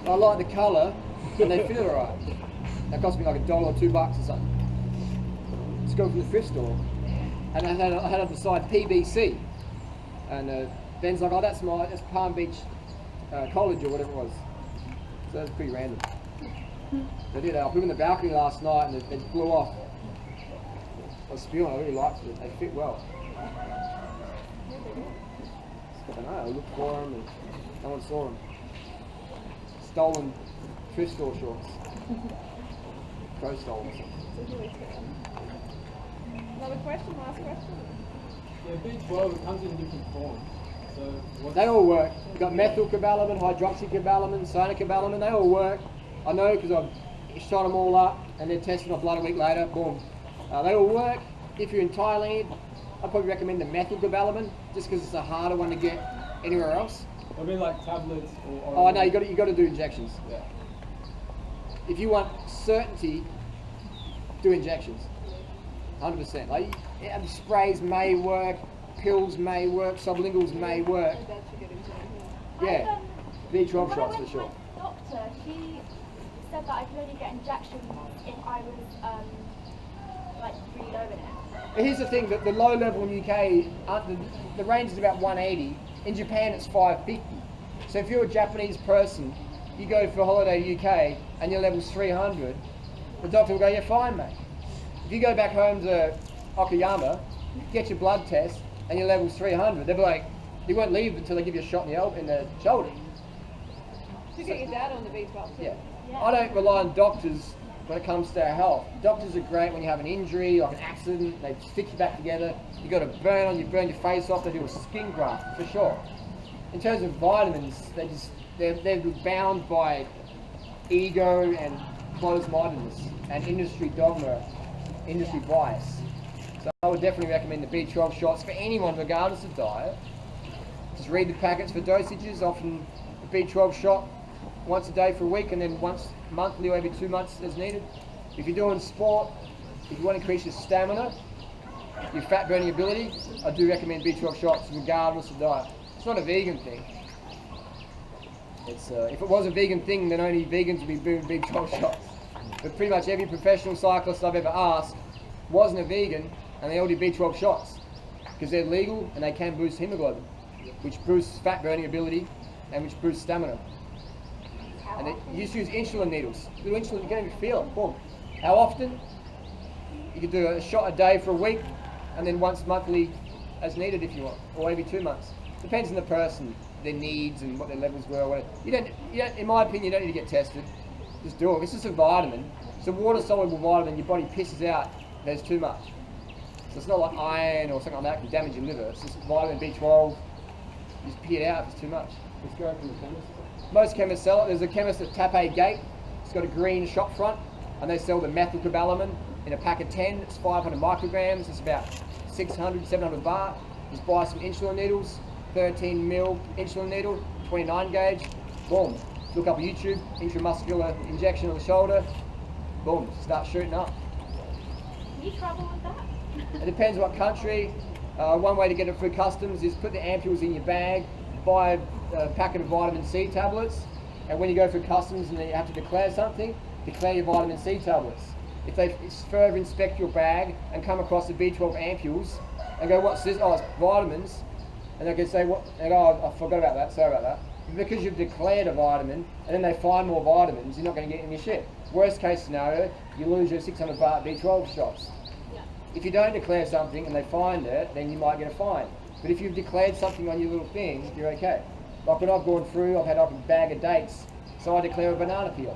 Speaker 1: I like the colour, and they fit it alright. That cost me like $1 or $2 or something. Just go from the thrift store, and I had on the side PBC, and Ben's like, oh, that's Palm Beach College or whatever it was. So that's pretty random. So I did that. I put them in the balcony last night, and it blew off. I was spewing. I really liked it. They fit well. I don't know. I looked for them, and no one saw them. Stolen thrift store shorts. Pro stolen or something.
Speaker 3: Another question, last question.
Speaker 5: Yeah, B12, it comes in different forms. So what's
Speaker 1: They all work. You've got methylcobalamin, hydroxycobalamin, cyanocobalamin. They all work. I know because I've shot them all up and they're tested on blood a week later. Boom. They all work. If you're in Thailand, I'd probably recommend the methylcobalamin just because it's a harder one to get anywhere else.
Speaker 5: I mean like tablets or
Speaker 1: Oh no, you got to do injections. Yeah. If you want certainty, do injections. 100%. Like sprays may work, pills may work, sublinguals may work. Yeah, B12 shots for sure.
Speaker 7: My doctor, she said that I could only get injections if I was like breed over it.
Speaker 1: But here's the thing: that the low level in UK, the range is about 180. In Japan, it's 550. So if you're a Japanese person, you go for a holiday UK and your level's 300, the doctor will go, "You're fine, mate." If you go back home to Okayama, get your blood test, and your level's 300, they'll be like, "You won't leave until they give you a shot in the shoulder."
Speaker 3: You get your dad on the B12 too.
Speaker 1: Yeah. I don't rely on doctors when it comes to our health. Doctors are great when you have an injury, like an accident, they stitch you back together. You got a burn on, you burn your face off, they do a skin graft, for sure. In terms of vitamins, they're bound by ego and closed-mindedness and industry dogma, industry bias. So I would definitely recommend the B12 shots for anyone regardless of diet. Just read the packets for dosages, often the B12 shot once a day for a week and then once monthly or every 2 months as needed. If you're doing sport, if you want to increase your stamina, your fat burning ability, I do recommend B12 shots regardless of diet. It's not a vegan thing. It's if it was a vegan thing, then only vegans would be doing B12 shots. But pretty much every professional cyclist I've ever asked wasn't a vegan, and they all did B12 shots because they're legal and they can boost hemoglobin, which boosts fat burning ability and which boosts stamina. And you just use insulin needles. Do insulin, you can't even feel it. Boom. How often? You could do a shot a day for a week, and then once monthly as needed if you want, or every 2 months. Depends on the person, their needs and what their levels were. Or whatever. You don't, in my opinion, you don't need to get tested. Just do it. It's just a vitamin. It's a water-soluble vitamin. Your body pisses out if there's too much. So it's not like iron or something like that can damage your liver. It's just vitamin B12. You just pee it out if it's too much.
Speaker 5: Let's go from the chemist.
Speaker 1: Most chemists sell it. There's a chemist at Tape Gate. It's got a green shop front, and they sell the methylcobalamin in a pack of 10. It's 500 micrograms. It's about 600, 700 baht. Just buy some insulin needles, 13 mil insulin needle, 29 gauge. Boom. Look up YouTube, intramuscular injection on the shoulder. Boom. Start shooting up.
Speaker 7: Can you travel with that?
Speaker 1: It depends what country. One way to get it through customs is put the ampules in your bag, buy a packet of vitamin C tablets, and when you go through customs and you have to declare something, declare your vitamin C tablets. If they further inspect your bag and come across the B12 ampules and go, "What's this?" "Oh, it's vitamins." And they can say, "What?" And go, "Oh, I forgot about that, sorry about that." because you've declared a vitamin and then they find more vitamins, you're not going to get any shit. Worst case scenario, you lose your 600 baht B12 shots. If you don't declare something and they find it, then you might get a fine. But if you've declared something on your little thing, you're okay. Like when I've gone through, I've had like a bag of dates, so I declare a banana peel.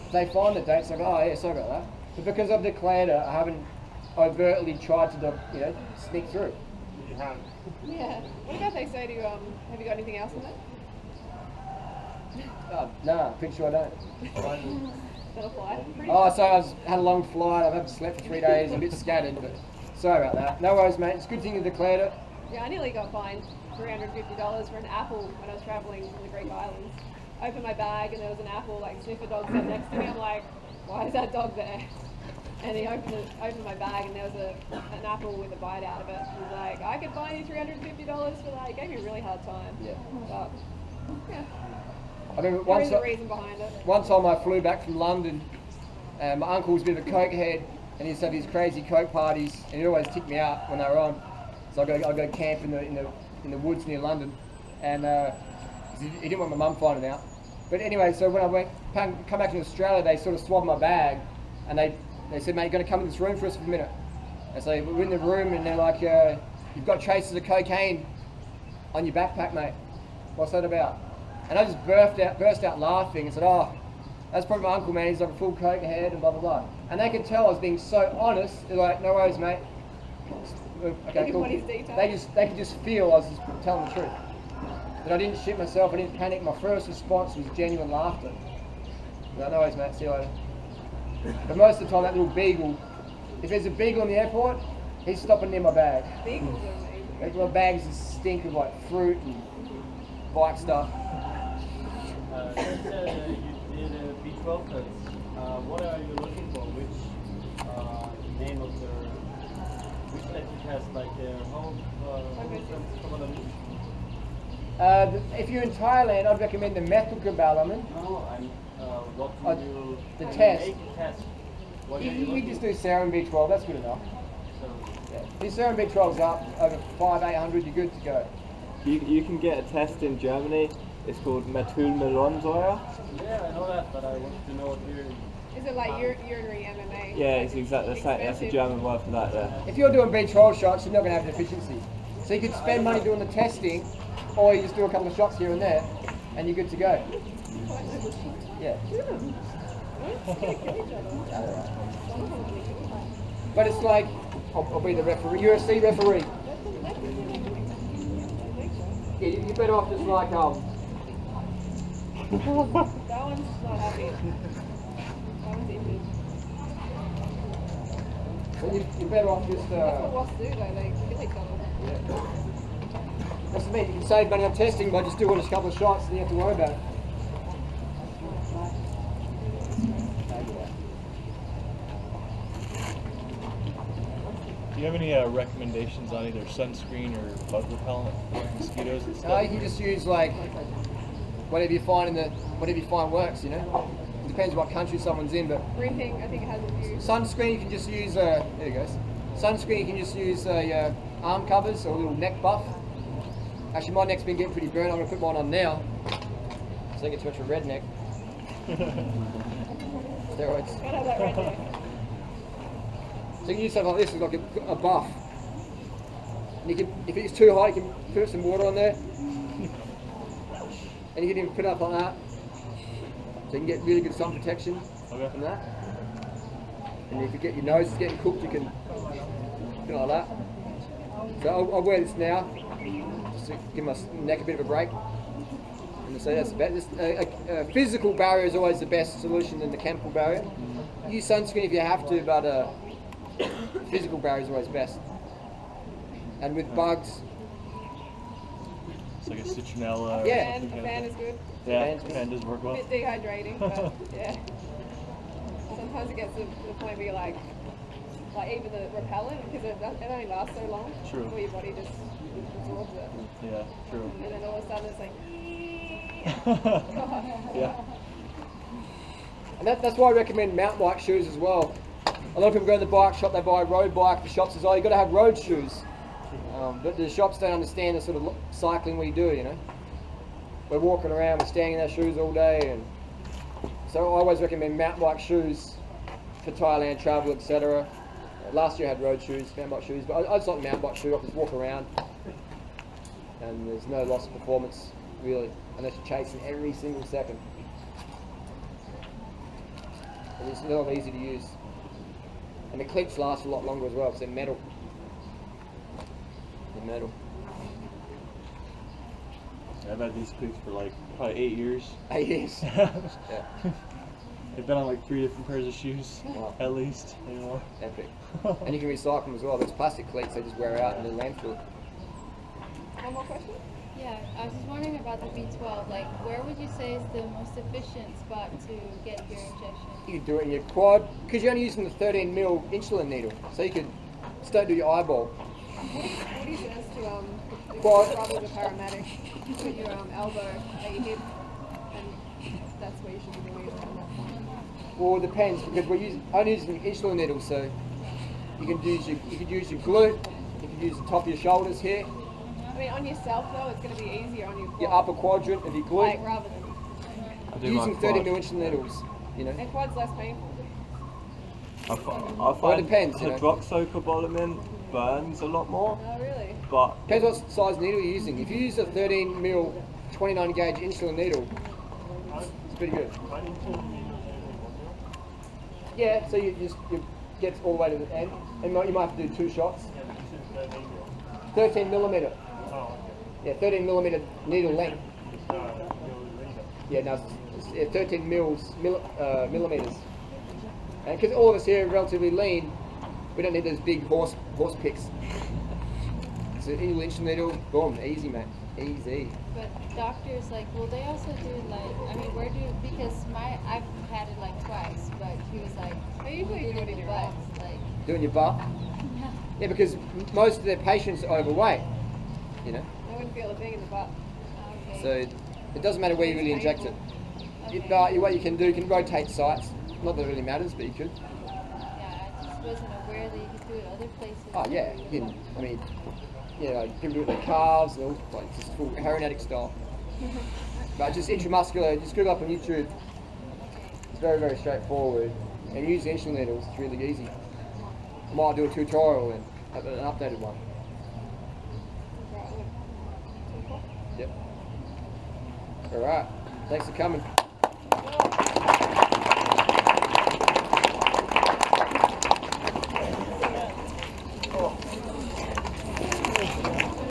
Speaker 1: If they find the dates, I go, oh yeah, sorry about that. But because I've declared it, I haven't overtly tried to, sneak through.
Speaker 3: Yeah. What about they say to you, have you got anything else in there?
Speaker 1: Nah, pretty sure I don't.
Speaker 3: That'll fly.
Speaker 1: Oh, so had a long flight, I haven't slept for 3 days, I'm a bit scattered, but sorry about that. No worries, mate. It's a good thing you declared it.
Speaker 3: Yeah, I nearly got fined $350 for an apple when I was travelling in the Greek Islands. I opened my bag and there was an apple, like sniffer dog sat next to me. I'm like, why is that dog there? And he opened my bag and there was an apple with a bite out of it. He was like, I could fine you $350 for that. He gave me a really hard time.
Speaker 1: Yeah.
Speaker 3: But, yeah.
Speaker 1: I mean,
Speaker 3: There is a reason behind it.
Speaker 1: one time I flew back from London, and my uncle was a bit of a coke head, and he used to have these crazy coke parties, and he'd always tick me out when they were on. So I go camp in the woods near London, and he didn't want my mum finding out. But anyway, so when I come back to Australia, they sort of swabbed my bag, and they said, mate, you're going to come in this room for us for a minute. And so we're in the room, and they're like, you've got traces of cocaine on your backpack, mate. What's that about? And I just burst out laughing and said, oh, that's probably my uncle, man. He's like a full coke head and blah, blah, blah. And they could tell I was being so honest. They're like, no worries, mate. Okay, cool. They could just feel I was just telling the truth. That I didn't shit myself, I didn't panic. My first response was genuine laughter. Like, no worries, mate. See you later. But most of the time, that little beagle, if there's a beagle in the airport, he's stopping near my bag.
Speaker 3: Beagles are amazing.
Speaker 1: Like, my bags just stink of like fruit and bike stuff.
Speaker 5: You did B12 tests. What are you looking for? Which name of the which test you test? Like
Speaker 1: if you're in Thailand, I'd recommend the methylcobalamin.
Speaker 5: No, what do you
Speaker 1: the test.
Speaker 5: Make a test. What
Speaker 1: You just do serum B12. That's good enough.
Speaker 5: So,
Speaker 1: yeah. If your serum B12's up over 500-800, you're good to go.
Speaker 4: You can get a test in Germany. It's called Methylmalonsäure.
Speaker 5: yeah, I know that, but I want to know what you're.
Speaker 3: Is it like urinary MMA?
Speaker 4: Yeah, it's exactly the same. That's a German word for that. Yeah.
Speaker 1: If you're doing B12 shots, you're not going to have a deficiency. So you could spend money doing the testing, or you just do a couple of shots here and there, and you're good to go. Yeah. But it's like, I'll be the referee, UFC referee. Yeah, you're better off just like,
Speaker 3: That one's not happy. That one's iffy.
Speaker 1: you're better off just,
Speaker 3: That's what wasps do though, they kill each other.
Speaker 1: yeah. That's the thing, you can save money on testing by just doing a couple of shots and you don't have to worry about it.
Speaker 13: Do you have any recommendations on either sunscreen or bug repellent for mosquitoes and stuff?
Speaker 1: No, you can just use like whatever you find works. You know, it depends what country someone's in. But
Speaker 3: Reaping, I think it has a few.
Speaker 1: sunscreen, you can just use. There it goes. Sunscreen, you can just use arm covers or a little neck buff. Actually, my neck's been getting pretty burnt. I'm gonna put mine on now, so I don't get too much of a redneck. Steroids.
Speaker 3: Gotta have that redneck.
Speaker 1: So you can use something like this, it's like a buff. And you can, if it's too hot, you can put some water on there. And you can even put it up like that. So you can get really good sun protection from that. And if you get your nose is getting cooked, you can do it like that. So I'll wear this now, just to give my neck a bit of a break. And so that's the best. A physical barrier is always the best solution than the chemical barrier. Use sunscreen if you have to, but physical barrier is always best. And with bugs,
Speaker 13: It's like a citronella.
Speaker 1: Yeah.
Speaker 3: A fan is good.
Speaker 13: Yeah, fan does work
Speaker 3: A
Speaker 13: well.
Speaker 3: bit dehydrating, but yeah. Sometimes it gets to the point where you're like even the repellent, because it only lasts so long.
Speaker 13: True.
Speaker 3: Before your body just absorbs it.
Speaker 13: Yeah, true.
Speaker 3: And then all of a sudden it's like,
Speaker 13: Yeah.
Speaker 1: and that's why I recommend mountain bike shoes as well. A lot of people go to the bike shop, they buy a road bike. The shop says, oh, you've got to have road shoes. But the shops don't understand the sort of cycling we do, you know. we're walking around, we're standing in our shoes all day, and so I always recommend mountain bike shoes for Thailand travel, etc. Last year I had road shoes, mountain bike shoes, but I just like the mountain bike shoe. I just walk around, and there's no loss of performance really, unless you're chasing every single second. And it's not easy to use, and the cleats last a lot longer as well because they're metal. They're metal.
Speaker 13: I've had these cleats for like probably 8 years.
Speaker 1: 8 years.
Speaker 13: Yeah.
Speaker 1: Yeah.
Speaker 13: They've been on like 3 different pairs of shoes,
Speaker 1: Wow.
Speaker 13: at least, maybe more.
Speaker 1: Epic. And you can recycle them as well. Those plastic cleats, they just wear out in the landfill.
Speaker 3: One more question?
Speaker 14: Yeah, I was just wondering about the B12. Like, where would you say is the most efficient spot to get your injection?
Speaker 1: You could do it in your quad, because you're only using the 13 mil insulin needle. So you could just don't do your eyeball.
Speaker 3: Woody says to
Speaker 1: Quad.
Speaker 3: probably the paramedic, put your elbow at your hip, and that's where you should be doing it on that point.
Speaker 1: Well, it depends, because we're only using insulin needles, so you could use your glute, you could use the top of your shoulders here,
Speaker 3: I mean, on yourself though, it's going to be easier on your quad.
Speaker 1: your upper quadrant of your glute,
Speaker 3: Like, rather than...
Speaker 1: using 30 mil insulin needles, you know.
Speaker 3: And quad's less painful.
Speaker 4: I find
Speaker 1: it depends, you know.
Speaker 4: hydroxycobalamin burns a lot more,
Speaker 3: Oh, really?
Speaker 4: but
Speaker 1: Depends what size needle you're using. If you use a 13 mil 29 gauge insulin needle, it's pretty good. Yeah, so you get all the way to the end, and you might have to do 2 shots. 13 millimeter. Yeah, 13 millimeter needle length. Yeah, no, it's 13 millimeters. And because all of us here are relatively lean, we don't need those big horse picks. So insulin needle, boom, easy, mate, easy.
Speaker 14: But doctors, like, will they also do, like, I mean, because I've had it like twice, but he was like,
Speaker 3: I usually do it in your butt.
Speaker 14: like,
Speaker 1: Doing your butt? Yeah, because most of their patients are overweight, you know.
Speaker 3: I wouldn't feel a thing in the butt.
Speaker 14: okay.
Speaker 1: So it doesn't matter where you really inject it.
Speaker 14: Okay.
Speaker 1: What you can do, you can rotate sites. Not that it really matters, but you could.
Speaker 14: Yeah, I just wasn't aware that you could do it other places.
Speaker 1: Oh yeah, you can. I mean, you know, people do it with their calves and all, like just full heroin addict style. But just intramuscular, just Google up on YouTube. It's very, very straightforward. And use the insulin needles, it's really easy. I might do a tutorial and have an updated one. Yep. Alright, thanks for coming.